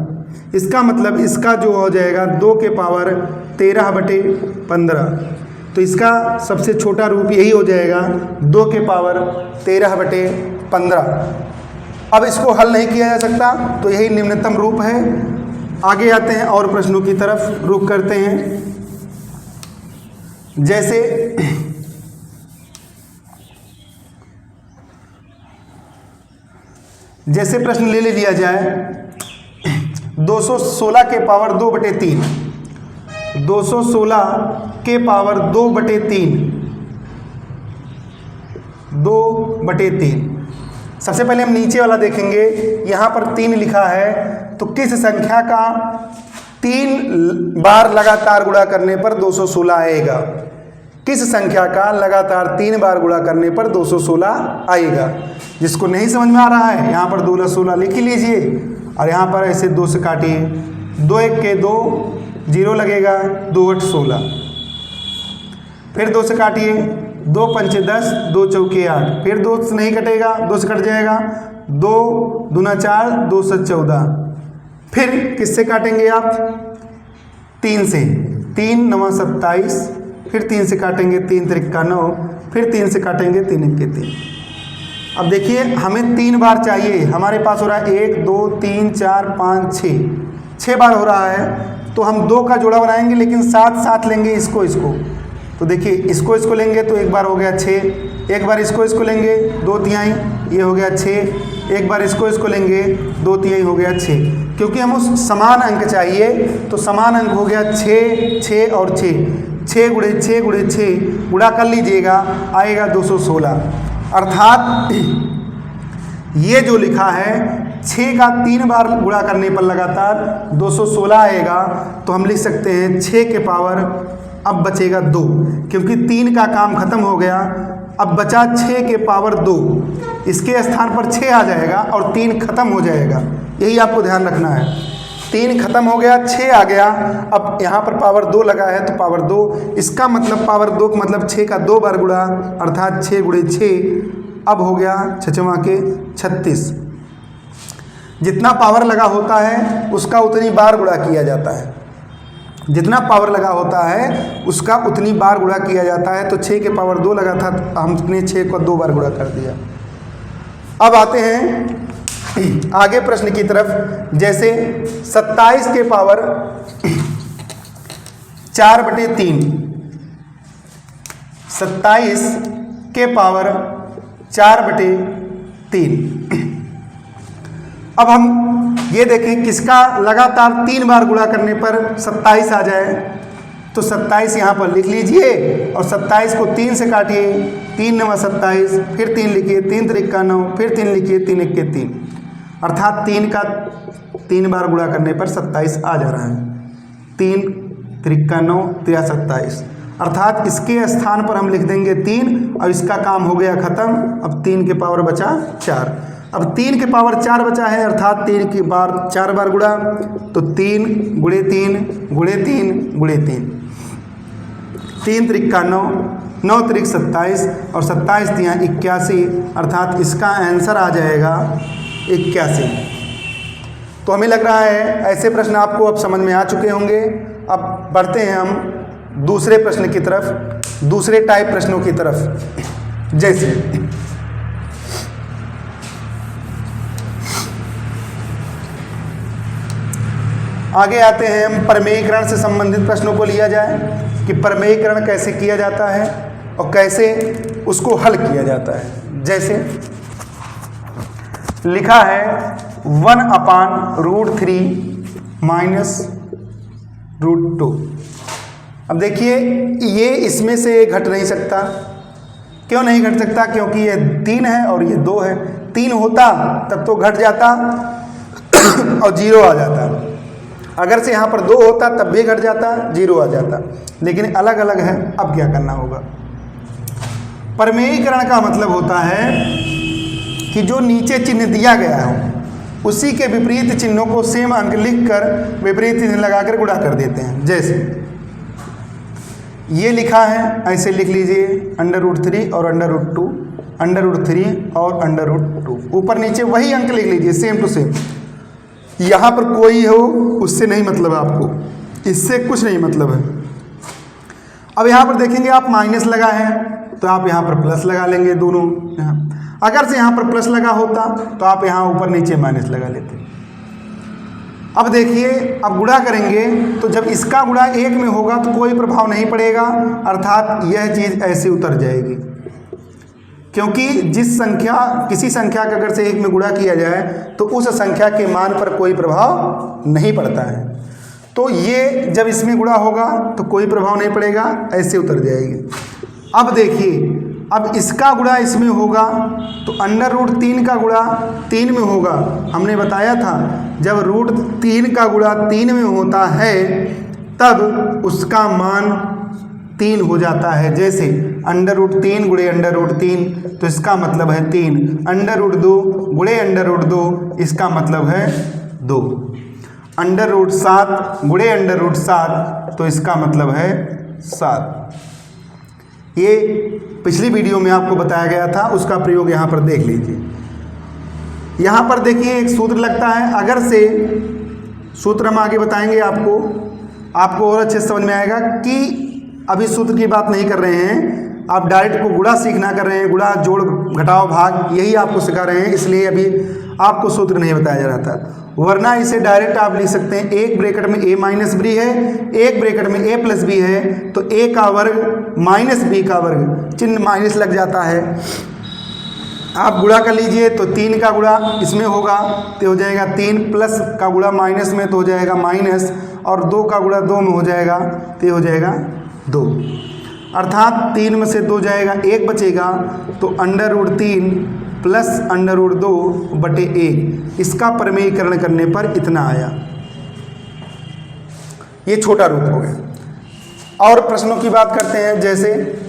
S1: इसका मतलब इसका जो हो जाएगा 2 के पावर 13/15। तो इसका सबसे छोटा रूप यही हो जाएगा 2 के पावर 13/15। अब इसको हल नहीं किया जा सकता, तो यही निम्नतम रूप है। आगे आते हैं और प्रश्नों की तरफ रुख करते हैं। जैसे प्रश्न ले लिया जाए 216 के पावर 2/3, 216 के पावर 2/3, 2/3। सबसे पहले हम नीचे वाला देखेंगे, यहाँ पर 3 लिखा है, तो किस संख्या का 3 बार लगातार गुणा करने पर 216 आएगा। किस संख्या का लगातार 3 बार गुणा करने पर 216 आएगा। जिसको नहीं समझ में आ रहा है यहाँ पर 2 × 16 लिख लीजिए, और यहाँ पर ऐसे 2 से काटिए, 2 1 के 2, 0 लगेगा, 2 8 16, फिर 2 से काटिए, 2 पंचे 10, 2 चौके 8, फिर 2 से नहीं कटेगा, 2 से कट जाएगा, 2 दूना 4, 2 से 14, फिर किससे काटेंगे आप 3 से, 3 9 27, फिर 3 से काटेंगे, 3 त्रिक्का 9, फिर 3 से काटेंगे, 3 1 के 3। अब देखिए हमें 3 बार चाहिए, हमारे पास हो रहा है 1 2 3 4 5 6 बार हो रहा है। तो हम 2 का जोड़ा बनाएंगे लेकिन साथ साथ लेंगे इसको। तो देखिए इसको लेंगे तो एक बार हो गया 6, एक बार इसको लेंगे 2/3, ये हो गया 6, एक बार इसको लेंगे 2/3 हो गया 6। क्योंकि हम उस समान अंक चाहिए तो समान अंक हो गया 6 6 और 6 गुणे 6 गुणा कर लीजिएगा, आएगा 216। अर्थात ये जो लिखा है 6 का 3 बार गुणा करने पर लगातार 216 आएगा। तो हम लिख सकते हैं 6 के पावर, अब बचेगा 2, क्योंकि 3 का काम खत्म हो गया। अब बचा 6 के पावर 2, इसके स्थान पर 6 आ जाएगा और 3 खत्म हो जाएगा। यही आपको ध्यान रखना है। 3 खत्म हो गया, 6 आ गया। अब यहाँ पर पावर 2 लगा है तो पावर 2, इसका मतलब पावर 2 का मतलब 6 का 2 बार गुणा, अर्थात 6 गुणे 6। अब हो गया 6 के 36। जितना पावर लगा होता है उसका उतनी बार गुणा किया जाता है, जितना पावर लगा होता है उसका उतनी बार गुणा किया जाता है। तो 6 के पावर 2 लगा था तो हमने 6 को 2 बार गुणा कर दिया। अब आते हैं आगे प्रश्न की तरफ। जैसे 27 के पावर 4/3, 27 के पावर 4/3। अब हम ये देखें किसका लगातार 3 बार गुणा करने पर 27 आ जाए। तो 27 यहाँ पर लिख लीजिए और 27 को 3 से काटिए, 3 9 27, फिर 3 लिखिए, 3 3 9, फिर 3 लिखिए, 3 1 3, अर्थात 3 का 3 बार गुणा करने पर 27 आ जा रहा है। 3 3 9 3 27, अर्थात इसके स्थान पर हम लिख देंगे 3 और इसका काम हो गया ख़त्म। अब 3 के पावर बचा 4। अब 3 के पावर 4 बचा है, अर्थात 3 की बार 4 बार गुणा, तो 3 गुणे 3 गुणे 3 गुणे 3, 3 3 9, 9 3 27 और 27 3 81, अर्थात इसका आंसर आ जाएगा 81। तो हमें लग रहा है ऐसे प्रश्न आपको अब समझ में आ चुके होंगे। अब बढ़ते हैं हम दूसरे प्रश्न की तरफ, दूसरे टाइप प्रश्नों की तरफ। जैसे आगे आते हैं हम, प्रमेयीकरण से संबंधित प्रश्नों को लिया जाए कि प्रमेयीकरण कैसे किया जाता है और कैसे उसको हल किया जाता है। जैसे लिखा है 1/√3 माइनस √2। अब देखिए ये इसमें से घट नहीं सकता। क्यों नहीं घट सकता? क्योंकि ये 3 है और ये 2 है। 3 होता तब तो घट जाता और 0 आ जाता। अगर से यहाँ पर 2 होता तब भी घट जाता, 0 आ जाता, लेकिन अलग अलग है। अब क्या करना होगा? प्रमेयीकरण का मतलब होता है कि जो नीचे चिन्ह दिया गया है उसी के विपरीत चिन्हों को सेम अंक लिखकर विपरीत चिन्ह लगाकर गुणा कर देते हैं। जैसे ये लिखा है, ऐसे लिख लीजिए √3 और √2, √3 और √2, ऊपर नीचे वही अंक लिख लीजिए सेम टू सेम। यहाँ पर कोई हो उससे नहीं मतलब है आपको, इससे कुछ नहीं मतलब है। अब यहाँ पर देखेंगे आप माइनस लगा है तो आप यहाँ पर प्लस लगा लेंगे दोनों। यहाँ अगर से यहाँ पर प्लस लगा होता तो आप यहाँ ऊपर नीचे माइनस लगा लेते। अब देखिए अब गुणा करेंगे तो जब इसका गुणा 1 में होगा तो कोई प्रभाव नहीं पड़ेगा, अर्थात यह चीज़ ऐसे उतर जाएगी। क्योंकि जिस संख्या किसी संख्या का अगर से 1 में गुणा किया जाए तो उस संख्या के मान पर कोई प्रभाव नहीं पड़ता है। तो ये जब इसमें गुणा होगा तो कोई प्रभाव नहीं पड़ेगा, ऐसे उतर जाएगी। अब देखिए अब इसका गुणा इसमें होगा तो √3 का गुणा 3 में होगा। हमने बताया था जब √3 का गुणा 3 में होता है तब उसका मान 3 हो जाता है। जैसे √3 गुणे √3 तो इसका मतलब है 3, √2 गुणे √2 इसका मतलब है 2, √7 गुणे √7 तो इसका मतलब है 7। ये पिछली वीडियो में आपको बताया गया था, उसका प्रयोग यहाँ पर देख लीजिए। यहाँ पर देखिए एक सूत्र लगता है, अगर से सूत्र हम आगे बताएंगे आपको और अच्छे से समझ में आएगा कि अभी सूत्र की बात नहीं कर रहे हैं। आप डायरेक्ट को गुणा सीखना कर रहे हैं, गुणा जोड़ घटाओ भाग यही आपको सिखा रहे हैं, इसलिए अभी आपको सूत्र नहीं बताया जा रहा था। वरना इसे डायरेक्ट आप लिख सकते हैं, एक ब्रैकेट में a माइनस बी है, एक ब्रैकेट में a प्लस बी है, तो a का वर्ग माइनस b का वर्ग, चिन्ह माइनस लग जाता है। आप गुणा कर लीजिए तो 3 का गुणा इसमें होगा तो हो जाएगा 3, प्लस का गुणा माइनस में तो हो जाएगा माइनस, और 2 का गुणा 2 में हो जाएगा तो हो जाएगा 2, अर्थात 3 में से 2 जाएगा, 1 बचेगा, तो √3 प्लस √2 बटे 1, इसका परिमेयीकरण करने पर इतना आया। ये छोटा रूप हो गया। और प्रश्नों की बात करते हैं, जैसे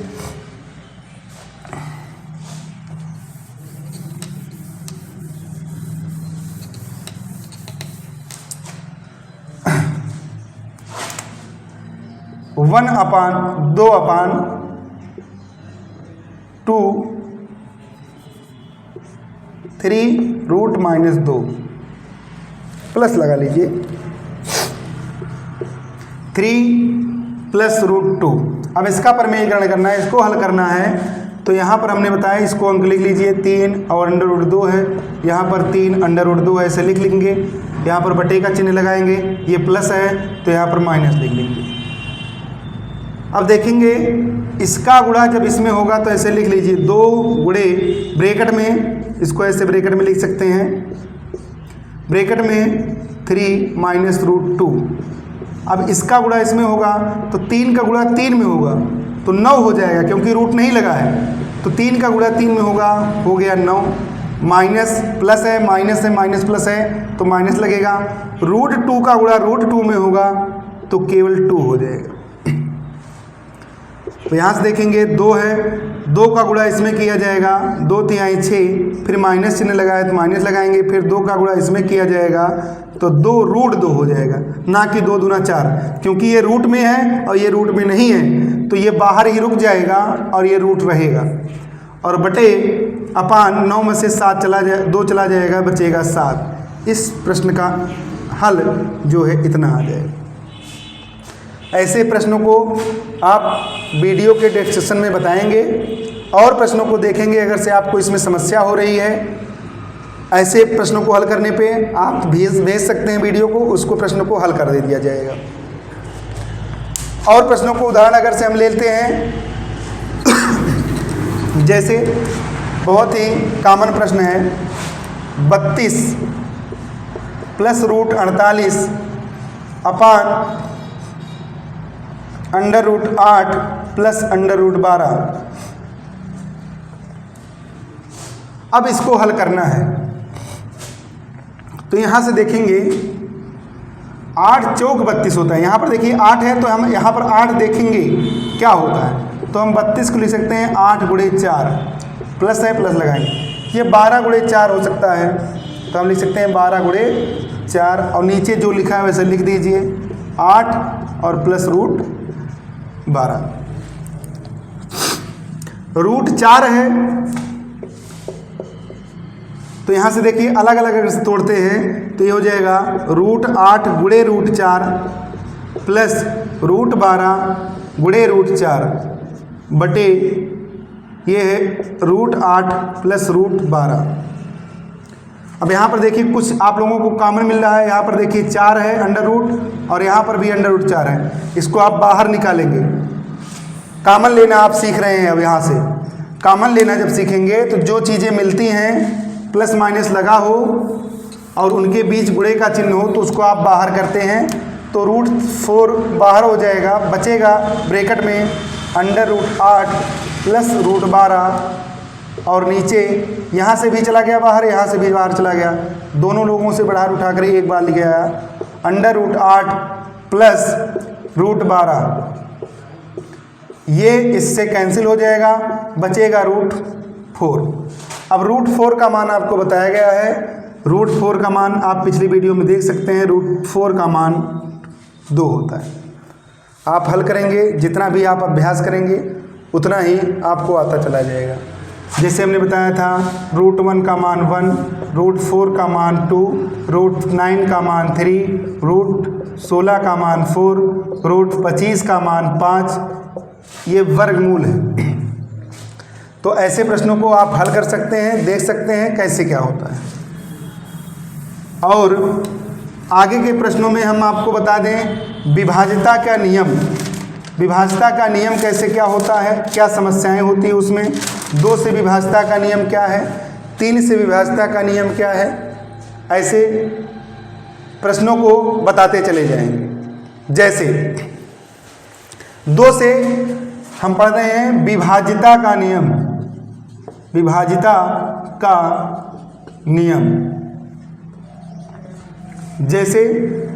S1: वन अपान 2/2 3√-2 प्लस लगा लीजिए 3 प्लस √2। अब इसका परिमेयीकरण करना है, इसको हल करना है, तो यहाँ पर हमने बताया इसको अंक लिख लीजिए 3 और √2 है, यहाँ पर 3 √2 है, ऐसे लिख लेंगे, यहाँ पर बटे का चिन्ह लगाएंगे, ये प्लस है तो यहाँ पर माइनस लिख लेंगे। अब देखेंगे इसका गुणा जब इसमें होगा तो ऐसे लिख लीजिए 2 गुणे ब्रैकेट में, इसको ऐसे ब्रैकेट में लिख सकते हैं, ब्रैकेट में 3 माइनस √2। अब इसका गुणा इसमें होगा तो 3 का गुणा 3 में होगा तो 9 हो जाएगा, क्योंकि रूट नहीं लगा है, तो 3 का गुणा 3 में होगा, हो गया 9, माइनस प्लस है, माइनस है, माइनस प्लस है तो माइनस लगेगा, √2 का गुणा √2 में होगा तो केवल 2 हो जाएगा। तो यहाँ से देखेंगे 2 है, 2 का गुणा इसमें किया जाएगा, 2 तिहाई 6, फिर माइनस चिन्ह लगाए तो माइनस लगाएंगे, फिर 2 का गुणा इसमें किया जाएगा तो 2√2 हो जाएगा, ना कि 2 दूना 4, क्योंकि ये रूट में है और ये रूट में नहीं है, तो ये बाहर ही रुक जाएगा और ये रूट रहेगा, और बटे अपान 9 में से 7 चला जाए, 2 चला जाएगा, बचेगा 7। इस प्रश्न का हल जो है इतना आ जाएगा। ऐसे प्रश्नों को आप वीडियो के डिस्क्रिप्शन में बताएंगे और प्रश्नों को देखेंगे। अगर से आपको इसमें समस्या हो रही है, ऐसे प्रश्नों को हल करने पे आप भेज सकते हैं वीडियो को, उसको प्रश्नों को हल कर दे दिया जाएगा। और प्रश्नों को उदाहरण अगर से हम लेते हैं, जैसे बहुत ही कॉमन प्रश्न है, 32 प्लस √48 अपान √8 प्लस √12। अब इसको हल करना है, तो यहाँ से देखेंगे 8 चौक 32 होता है। यहाँ पर देखिए 8 है तो हम यहाँ पर 8 देखेंगे क्या होता है, तो हम 32 को लिख सकते हैं 8 गुणे 4, प्लस है प्लस लगाएंगे, ये 12 गुणे 4 हो सकता है, तो हम लिख सकते हैं 12 गुणे 4, और नीचे जो लिखा है वैसे लिख दीजिए 8 और प्लस √12। √4 है तो यहाँ से देखिए अलग अलग अगर से तोड़ते हैं तो ये हो जाएगा √8 गुणे √4 प्लस √12 गुणे √4 बटे ये है √8 प्लस √12। अब यहाँ पर देखिए कुछ आप लोगों को कॉमन मिल रहा है, यहाँ पर देखिए 4 है √, और यहाँ पर भी √4 है, इसको आप बाहर निकालेंगे। कॉमन लेना आप सीख रहे हैं। अब यहाँ से कॉमन लेना जब सीखेंगे तो जो चीज़ें मिलती हैं प्लस माइनस लगा हो और उनके बीच गुणे का चिन्ह हो तो उसको आप बाहर करते हैं, तो √4 बाहर हो जाएगा, बचेगा ब्रैकेट में √8 प्लस √12, और नीचे यहाँ से भी चला गया बाहर, यहाँ से भी बाहर चला गया, दोनों लोगों से बाहर उठाकर एक बार लिख गया √8 प्लस √12। ये इससे कैंसिल हो जाएगा, बचेगा √4। अब √4 का मान आपको बताया गया है, √4 का मान आप पिछली वीडियो में देख सकते हैं, √4 का मान 2 होता है। आप हल करेंगे, जितना भी आप अभ्यास करेंगे उतना ही आपको आता चला जाएगा। जैसे हमने बताया था √1 का मान 1, √4 का मान 2, √9 का मान 3, √16 का मान 4, √25 का मान 5, ये वर्गमूल है। तो ऐसे प्रश्नों को आप हल कर सकते हैं, देख सकते हैं कैसे क्या होता है। और आगे के प्रश्नों में हम आपको बता दें विभाज्यता का नियम, विभाज्यता का नियम कैसे क्या होता है, क्या समस्याएं होती है उसमें, 2 से विभाज्यता का नियम क्या है, 3 से विभाज्यता का नियम क्या है, ऐसे प्रश्नों को बताते चले जाएंगे। जैसे 2 से हम पढ़ रहे हैं विभाज्यता का नियम, विभाज्यता का नियम। जैसे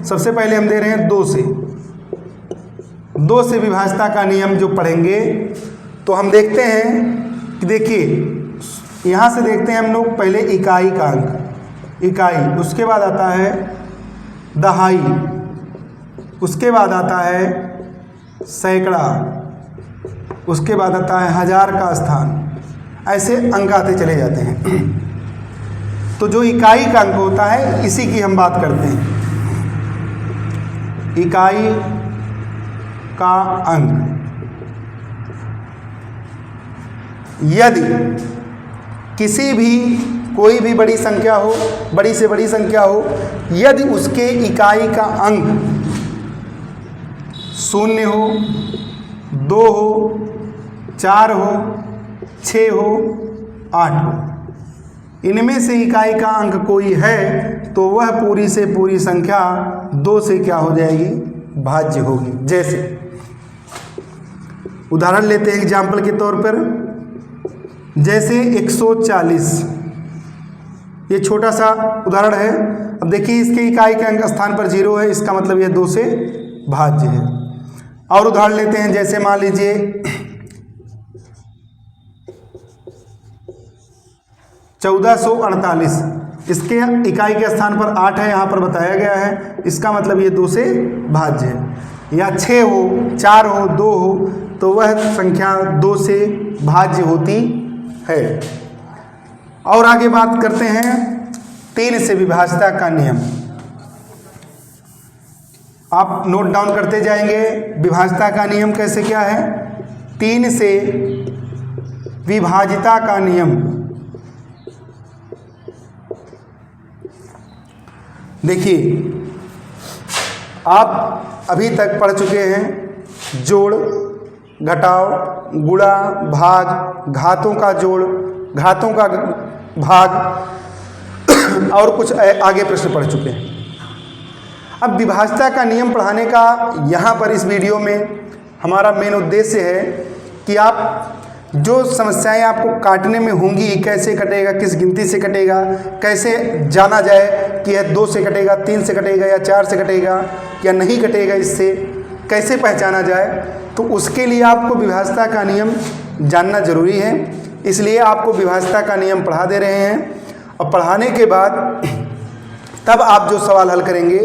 S1: सबसे पहले हम दे रहे हैं 2 से विभाज्यता का नियम जो पढ़ेंगे तो हम देखते हैं कि देखिए यहाँ से देखते हैं हम लोग पहले इकाई का अंक, इकाई, उसके बाद आता है दहाई, उसके बाद आता है सैकड़ा, उसके बाद आता है हजार का स्थान, ऐसे अंक आते चले जाते हैं। तो जो इकाई का अंक होता है इसी की हम बात करते हैं, इकाई का अंक। यदि किसी भी कोई भी बड़ी संख्या हो, बड़ी से बड़ी संख्या हो, यदि उसके इकाई का अंक 0 हो, 2 हो, 4 हो, 6 हो, 8 हो, इनमें से इकाई का अंक कोई है तो वह पूरी से पूरी संख्या 2 से क्या हो जाएगी, भाज्य होगी। जैसे उदाहरण लेते हैं एग्जाम्पल के तौर पर, जैसे 140, ये छोटा सा उदाहरण है। अब देखिए इसके इकाई के अंक स्थान पर 0 है, इसका मतलब यह 2 से भाज्य है। और उदाहरण लेते हैं, जैसे मान लीजिए 1448, इसके इकाई के स्थान पर 8 है, यहाँ पर बताया गया है, इसका मतलब ये 2 से भाज्य है। या 6 हो, 4 हो, 2 हो, तो वह संख्या 2 से भाज्य होती है। और आगे बात करते हैं 3 से विभाज्यता का नियम। आप नोट डाउन करते जाएंगे विभाज्यता का नियम कैसे क्या है। 3 से विभाज्यता का नियम, देखिए आप अभी तक पढ़ चुके हैं जोड़, घटाव, गुणा, भाग, घातों का जोड़, घातों का भाग और कुछ आगे प्रश्न पढ़ चुके हैं। अब विभाज्यता का नियम पढ़ाने का यहाँ पर इस वीडियो में हमारा मेन उद्देश्य है कि आप जो समस्याएं आपको काटने में होंगी, कैसे कटेगा, किस गिनती से कटेगा, कैसे जाना जाए कि यह 2 से कटेगा, 3 से कटेगा या 4 से कटेगा या नहीं कटेगा, इससे कैसे पहचाना जाए, तो उसके लिए आपको विभाज्यता का नियम जानना जरूरी है। इसलिए आपको विभाज्यता का नियम पढ़ा दे रहे हैं। और पढ़ाने के बाद तब आप जो सवाल हल करेंगे,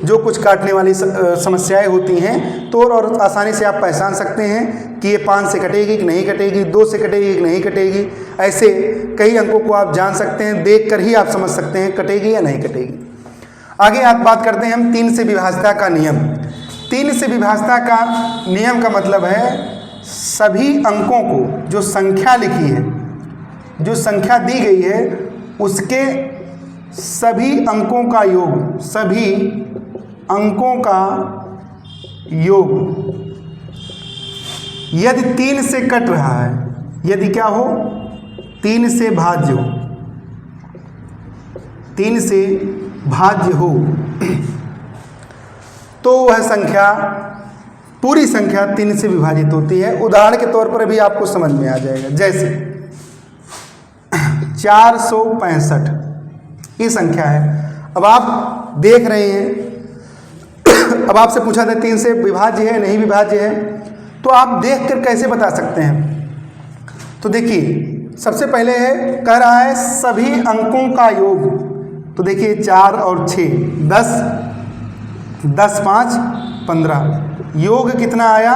S1: जो कुछ काटने वाली समस्याएं होती हैं, तो और आसानी से आप पहचान सकते हैं कि ये 5 से कटेगी कि नहीं कटेगी, 2 से कटेगी कि नहीं कटेगी। ऐसे कई अंकों को आप जान सकते हैं, देखकर ही आप समझ सकते हैं कटेगी या नहीं कटेगी। आगे आप बात करते हैं हम 3 से विभाज्यता का नियम। 3 से विभाज्यता का नियम का मतलब है सभी अंकों को, जो संख्या लिखी है, जो संख्या दी गई है, उसके सभी अंकों का योग, सभी अंकों का योग यदि 3 से कट रहा है, यदि क्या हो, 3 से भाज्य हो, 3 से भाज्य हो, तो वह संख्या, पूरी संख्या 3 से विभाजित होती है। उदाहरण के तौर पर अभी आपको समझ में आ जाएगा। जैसे 465 ये संख्या है। अब आप देख रहे हैं, अब आपसे पूछा था 3 से विभाज्य है नहीं विभाज्य है, तो आप देखकर कैसे बता सकते हैं। तो देखिए सबसे पहले है, कह रहा है सभी अंकों का योग, तो देखिए 4 और 6 10, 10 5 15, योग कितना आया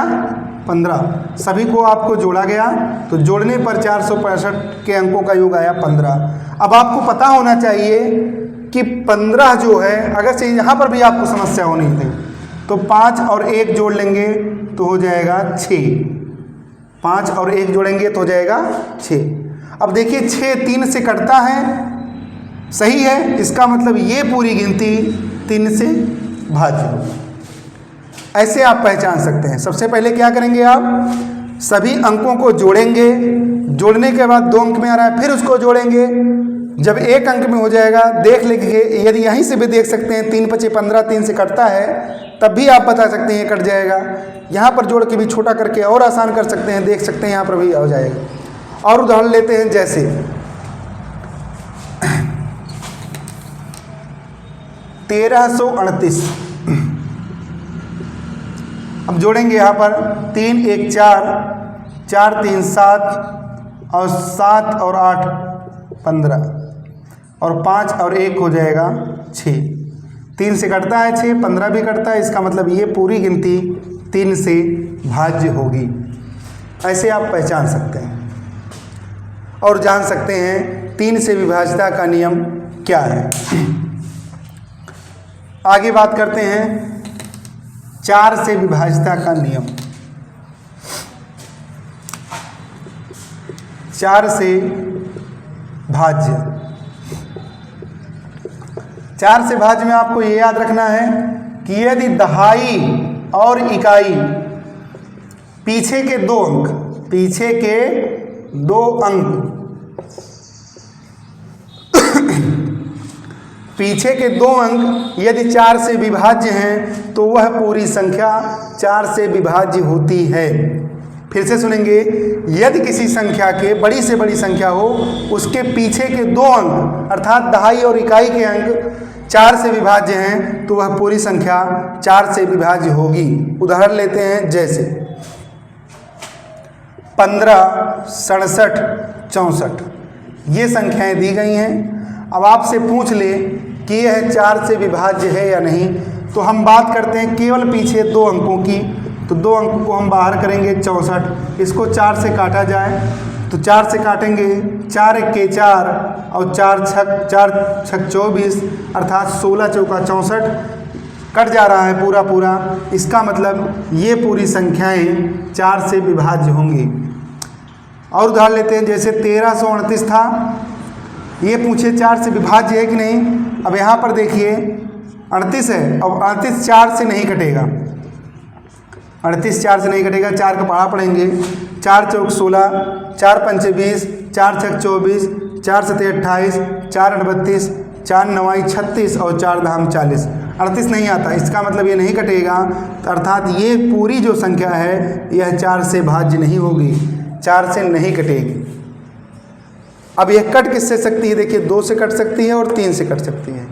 S1: 15। सभी को आपको जोड़ा गया तो जोड़ने पर 465 के अंकों का योग आया 15। अब आपको पता होना चाहिए कि 15 जो है, अगर से यहाँ पर भी आपको समस्या होनी थी, तो 5 और 1 जोड़ लेंगे तो हो जाएगा 6, 5 और 1 जोड़ेंगे तो हो जाएगा 6। अब देखिए 6 3 से कटता है, सही है, इसका मतलब ये पूरी गिनती 3 से भाज्य होगी। ऐसे आप पहचान सकते हैं। सबसे पहले क्या करेंगे, आप सभी अंकों को जोड़ेंगे, जोड़ने के बाद 2 अंक में आ रहा है फिर उसको जोड़ेंगे, जब 1 अंक में हो जाएगा देख लेंगे, यदि यहीं से भी देख सकते हैं 3 5 15 3 से कटता है तब भी आप बता सकते हैं ये कट जाएगा। यहाँ पर जोड़ के भी छोटा करके और आसान कर सकते हैं, देख सकते हैं यहाँ पर भी हो जाएगा। और उदाहरण लेते हैं जैसे 1338। अब जोड़ेंगे यहाँ पर 3 1 4 4 3 7 और 7 और 8 15 और 5 और 1 हो जाएगा 6। 3 से कटता है 6, 15 भी कटता है, इसका मतलब ये पूरी गिनती 3 से भाज्य होगी। ऐसे आप पहचान सकते हैं और जान सकते हैं 3 से विभाज्यता का नियम क्या है। आगे बात करते हैं 4 से विभाज्यता का नियम। 4 से भाज्य, 4 से भाज्य में आपको ये याद रखना है कि यदि दहाई और इकाई पीछे के 2 अंक, पीछे के 2 अंक पीछे के 2 अंक यदि 4 से विभाज्य हैं तो वह पूरी संख्या 4 से विभाज्य होती है। फिर से सुनेंगे, यदि किसी संख्या के बड़ी से बड़ी संख्या हो, उसके पीछे के 2 अंक अर्थात दहाई और इकाई के अंक 4 से विभाज्य हैं तो वह पूरी संख्या 4 से विभाज्य होगी। उदाहरण लेते हैं जैसे 15 67 64 ये संख्याएं दी गई हैं। अब आपसे पूछ ले कि यह 4 से विभाज्य है या नहीं, तो हम बात करते हैं केवल पीछे 2 अंकों की। तो 2 अंकों को हम बाहर करेंगे 64, इसको 4 से काटा जाए तो 4 से काटेंगे 4 1 4 और 4 6 24 अर्थात 16 चौका 64 कट जा रहा है पूरा पूरा। इसका मतलब ये पूरी संख्याएं 4 से विभाज्य होंगी। और उदाहरण लेते हैं जैसे 1338 था, ये पूछे 4 से विभाज्य है कि नहीं। अब यहाँ पर देखिए 38 है और 38 4 से नहीं कटेगा, 38 4 से नहीं कटेगा, 4 का पढ़ा पढ़ेंगे 4 चौक 16 4 पंचे 20 4 छक 24 4 सते 28 4 8 32 4 9 36 और 4 धाम 40। 38 नहीं आता, इसका मतलब ये नहीं कटेगा, तो अर्थात ये पूरी जो संख्या है यह 4 से भाज्य नहीं होगी, 4 से नहीं कटेगी। अब यह कट किससे सकती है, देखिए 2 से कट सकती है और 3 से कट सकती है।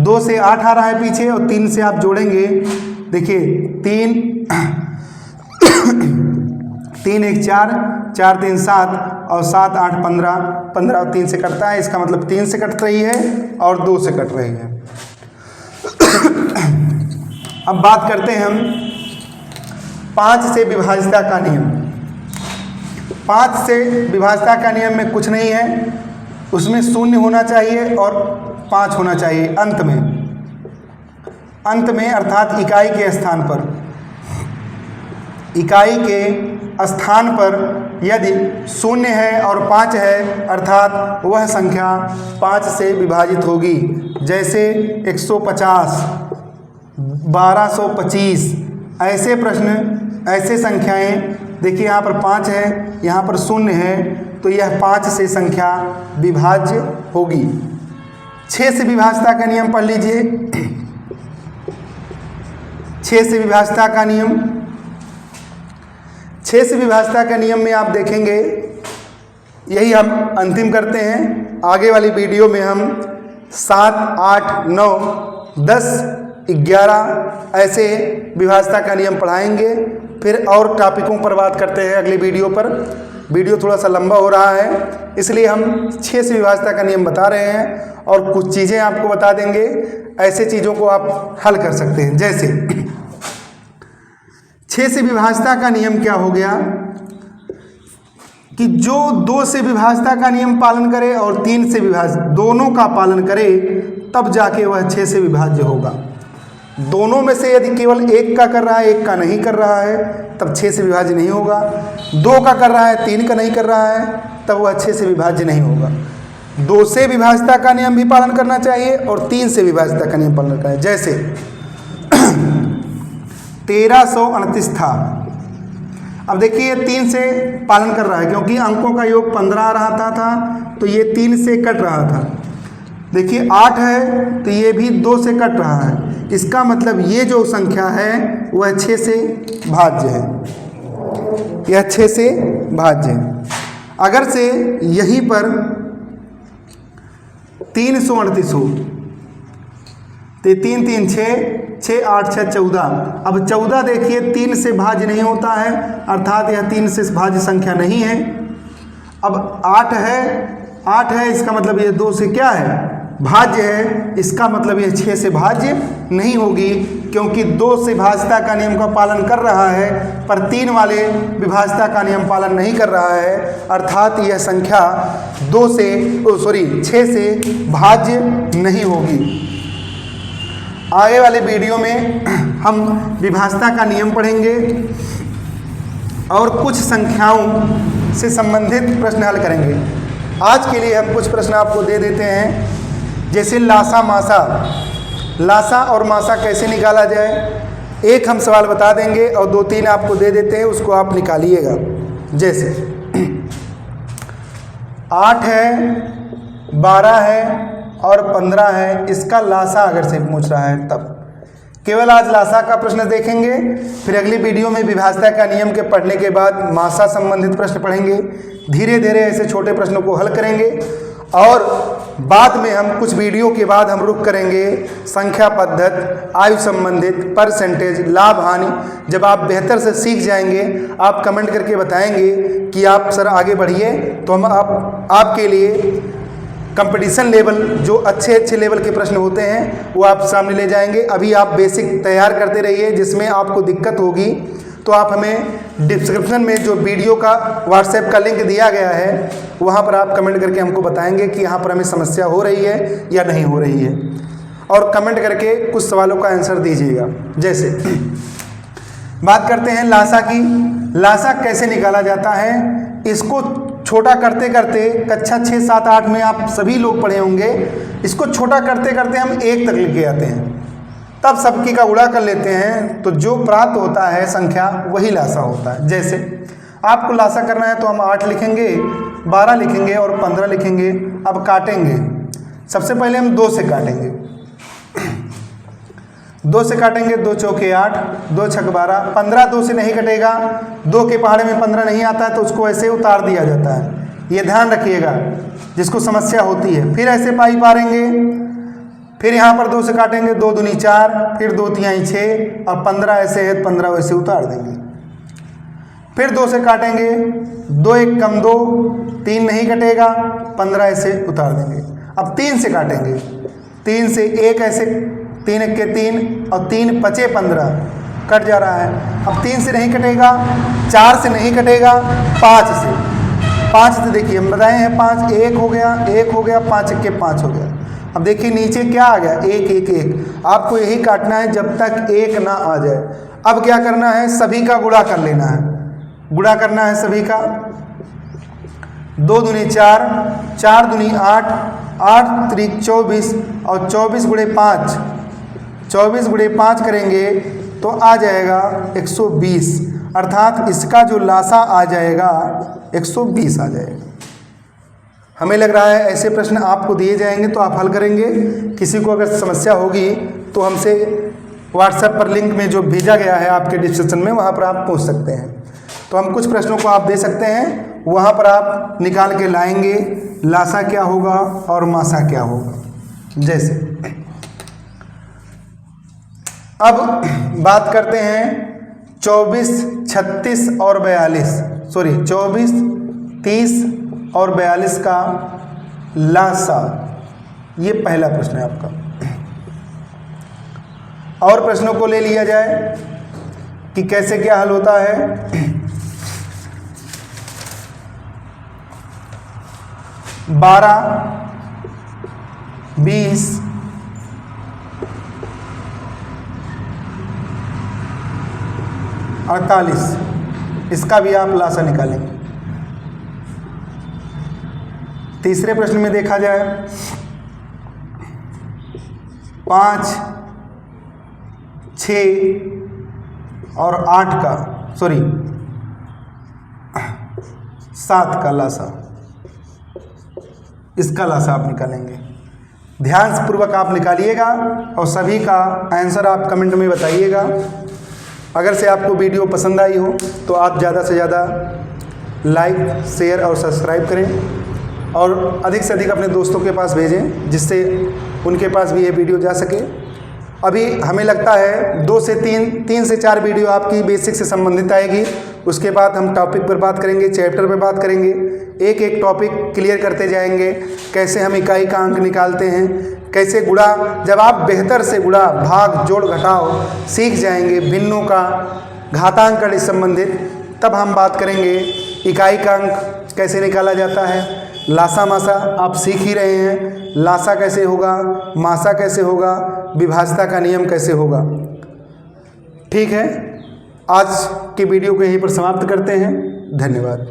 S1: 2 से 8 आ रहा है पीछे और 3 से आप जोड़ेंगे, देखिए 3 3 1 4 4 3 7 और 7 8 15 15 और 3 से कटता है, इसका मतलब 3 से कट रही है और 2 से कट रही है। अब बात करते हैं हम 5 से विभाज्यता का नियम। 5 से विभाज्यता का नियम में कुछ नहीं है, उसमें 0 होना चाहिए और 5 होना चाहिए अंत में अर्थात इकाई के स्थान पर। इकाई के स्थान पर यदि 0 है और 5 है अर्थात वह संख्या 5 से विभाजित होगी। जैसे 150 1225 ऐसे प्रश्न, ऐसे संख्याएं, देखिए यहाँ पर 5 है, यहाँ पर 0 है, तो यह 5 से संख्या विभाज्य होगी। 6 से विभाज्यता का नियम पढ़ लीजिए। 6 से विभाज्यता का नियम, 6 से विभाज्यता का नियम में आप देखेंगे, यही हम अंतिम करते हैं। आगे वाली वीडियो में हम 7 8 9 10 11 ऐसे विभाज्यता का नियम पढ़ाएंगे। फिर और टॉपिकों पर बात करते हैं अगली वीडियो पर। वीडियो थोड़ा सा लंबा हो रहा है, इसलिए हम 6 से विभाज्यता का नियम बता रहे हैं और कुछ चीज़ें आपको बता देंगे, ऐसे चीज़ों को आप हल कर सकते हैं। जैसे 6 से विभाज्यता का नियम क्या हो गया कि जो 2 से विभाज्यता का नियम पालन करे और 3 से विभाज्य दोनों का पालन करे तब जाके वह 6 से विभाज्य होगा। दोनों में से यदि केवल एक का कर रहा है, एक का नहीं कर रहा है, तब 6 से विभाज्य नहीं होगा। 2 का कर रहा है, 3 का नहीं कर रहा है, तब वह 6 से विभाज्य नहीं होगा। 2 से विभाज्यता का नियम भी पालन करना चाहिए और 3 से विभाज्यता का नियम पालन करना चाहिए। जैसे 1329 था, अब देखिए 3 से पालन कर रहा है क्योंकि अंकों का योग 15 आ रहा था, तो ये 3 से कट रहा था। देखिए 8 है तो ये भी 2 से कट रहा है। इसका मतलब ये जो संख्या है वह 6 से भाज्य है, यह 6 से भाज्य है। अगर से यहीं पर 338 हो तो 3 3 6 6 8 6 14। अब 14 देखिए 3 से भाज्य नहीं होता है, अर्थात यह 3 से भाज्य संख्या नहीं है। अब 8 है, इसका मतलब ये 2 से क्या है, भाज्य है। इसका मतलब यह 6 से भाज्य नहीं होगी क्योंकि 2 से भाज्यता का नियम का पालन कर रहा है पर 3 वाले विभाज्यता का नियम पालन नहीं कर रहा है, अर्थात यह संख्या 6 से भाज्य नहीं होगी। आगे वाले वीडियो में हम विभाज्यता का नियम पढ़ेंगे और कुछ संख्याओं से संबंधित प्रश्न हल करेंगे। आज के लिए हम कुछ प्रश्न आपको दे देते हैं, जैसे लासा और मासा कैसे निकाला जाए। एक हम सवाल बता देंगे और 2-3 आपको दे देते हैं, उसको आप निकालिएगा। जैसे 8 है, 12 है और 15 है, इसका लासा अगर से पूछ रहा है तब केवल आज लासा का प्रश्न देखेंगे। फिर अगली वीडियो में विभाज्यता का नियम के पढ़ने के बाद मासा संबंधित प्रश्न पढ़ेंगे। धीरे धीरे ऐसे छोटे प्रश्नों को हल करेंगे और बाद में हम कुछ वीडियो के बाद हम रुख करेंगे संख्या पद्धत, आयु संबंधित, परसेंटेज, लाभ हानि। जब आप बेहतर से सीख जाएंगे, आप कमेंट करके बताएंगे कि आप सर आगे बढ़िए, तो हम आपके लिए कंपटीशन लेवल जो अच्छे लेवल के प्रश्न होते हैं वो आप सामने ले जाएंगे। अभी आप बेसिक तैयार करते रहिए, जिसमें आपको दिक्कत होगी तो आप हमें डिस्क्रिप्शन में जो वीडियो का व्हाट्सएप का लिंक दिया गया है वहाँ पर आप कमेंट करके हमको बताएंगे कि यहाँ पर हमें समस्या हो रही है या नहीं हो रही है, और कमेंट करके कुछ सवालों का आंसर दीजिएगा। जैसे बात करते हैं लासा की। लासा कैसे निकाला जाता है, इसको छोटा करते करते कक्षा 6, 7, 8 में आप सभी लोग पढ़े होंगे। इसको छोटा करते करते हम 1 तक लेके आते हैं, तब सबकी का गुणा कर लेते हैं, तो जो प्राप्त होता है संख्या वही लासा होता है। जैसे आपको लासा करना है तो हम 8 लिखेंगे, 12 लिखेंगे और 15 लिखेंगे। अब काटेंगे, सबसे पहले हम 2 से काटेंगे। 2 से काटेंगे, 2 चौके 8, 2 छक 12, 15 2 से नहीं कटेगा। 2 के पहाड़े में 15 नहीं आता है तो उसको ऐसे उतार दिया जाता है, ये ध्यान रखिएगा जिसको समस्या होती है। फिर ऐसे पाई पारेंगे, फिर यहाँ पर 2 से काटेंगे, 2 दूनी 4, फिर 2 तिहाई 6 और 15 ऐसे है, 15 वैसे उतार देंगे। फिर 2 से काटेंगे, 2 1 कम 2, 3 नहीं कटेगा, 15 ऐसे उतार देंगे। अब 3 से काटेंगे, 3 से 1 ऐसे, 3 1 के 3 और 3 5 15 कट जा रहा है। अब 3 से नहीं कटेगा, 4 से नहीं कटेगा, 5 से देखिए हम बताए हैं 5, 1 हो गया, 1 हो गया, 5 1 के 5 हो गया। अब देखिए नीचे क्या आ गया, 1 1 1। आपको यही काटना है जब तक 1 ना आ जाए। अब क्या करना है, सभी का गुणा कर लेना है, गुणा करना है सभी का। 2 दूनी 4, 4 दूनी 8, 8 त्रिक 24 और 24 गुणे 5, 24 गुणे 5 करेंगे तो आ जाएगा 120, अर्थात इसका जो लासा आ जाएगा 120 आ जाएगा। हमें लग रहा है ऐसे प्रश्न आपको दिए जाएंगे तो आप हल करेंगे। किसी को अगर समस्या होगी तो हमसे व्हाट्सएप पर लिंक में जो भेजा गया है आपके डिस्क्रिप्शन में वहाँ पर आप पूछ सकते हैं। तो हम कुछ प्रश्नों को आप दे सकते हैं, वहाँ पर आप निकाल के लाएंगे लासा क्या होगा और मासा क्या होगा। जैसे अब बात करते हैं 24, 36 और 42, 24, 30 और 42 का लासा। ये पहला प्रश्न है आपका। और प्रश्नों को ले लिया जाए कि कैसे क्या हल होता है। 12, 20, 48, इसका भी आप लासा निकालेंगे। तीसरे प्रश्न में देखा जाए 5, 6 और 8 का 7 का लासा, इसका लासा आप निकालेंगे। ध्यानपूर्वक आप निकालिएगा और सभी का आंसर आप कमेंट में बताइएगा। अगर से आपको वीडियो पसंद आई हो तो आप ज़्यादा से ज़्यादा लाइक, शेयर और सब्सक्राइब करें और अधिक से अधिक अपने दोस्तों के पास भेजें, जिससे उनके पास भी ये वीडियो जा सके। अभी हमें लगता है 2 से 3 से 4 वीडियो आपकी बेसिक से संबंधित आएगी। उसके बाद हम टॉपिक पर बात करेंगे, चैप्टर पर बात करेंगे, एक एक टॉपिक क्लियर करते जाएंगे। कैसे हम इकाई का अंक निकालते हैं, कैसे गुणा, जब आप बेहतर से गुणा, भाग, जोड़, घटाव सीख जाएंगे, भिन्नों का, घातांक से संबंधित, तब हम बात करेंगे इकाई का अंक कैसे निकाला जाता है। लासा मासा आप सीख ही रहे हैं, लासा कैसे होगा, मासा कैसे होगा, विभाज्यता का नियम कैसे होगा। ठीक है, आज की वीडियो को यहीं पर समाप्त करते हैं। धन्यवाद।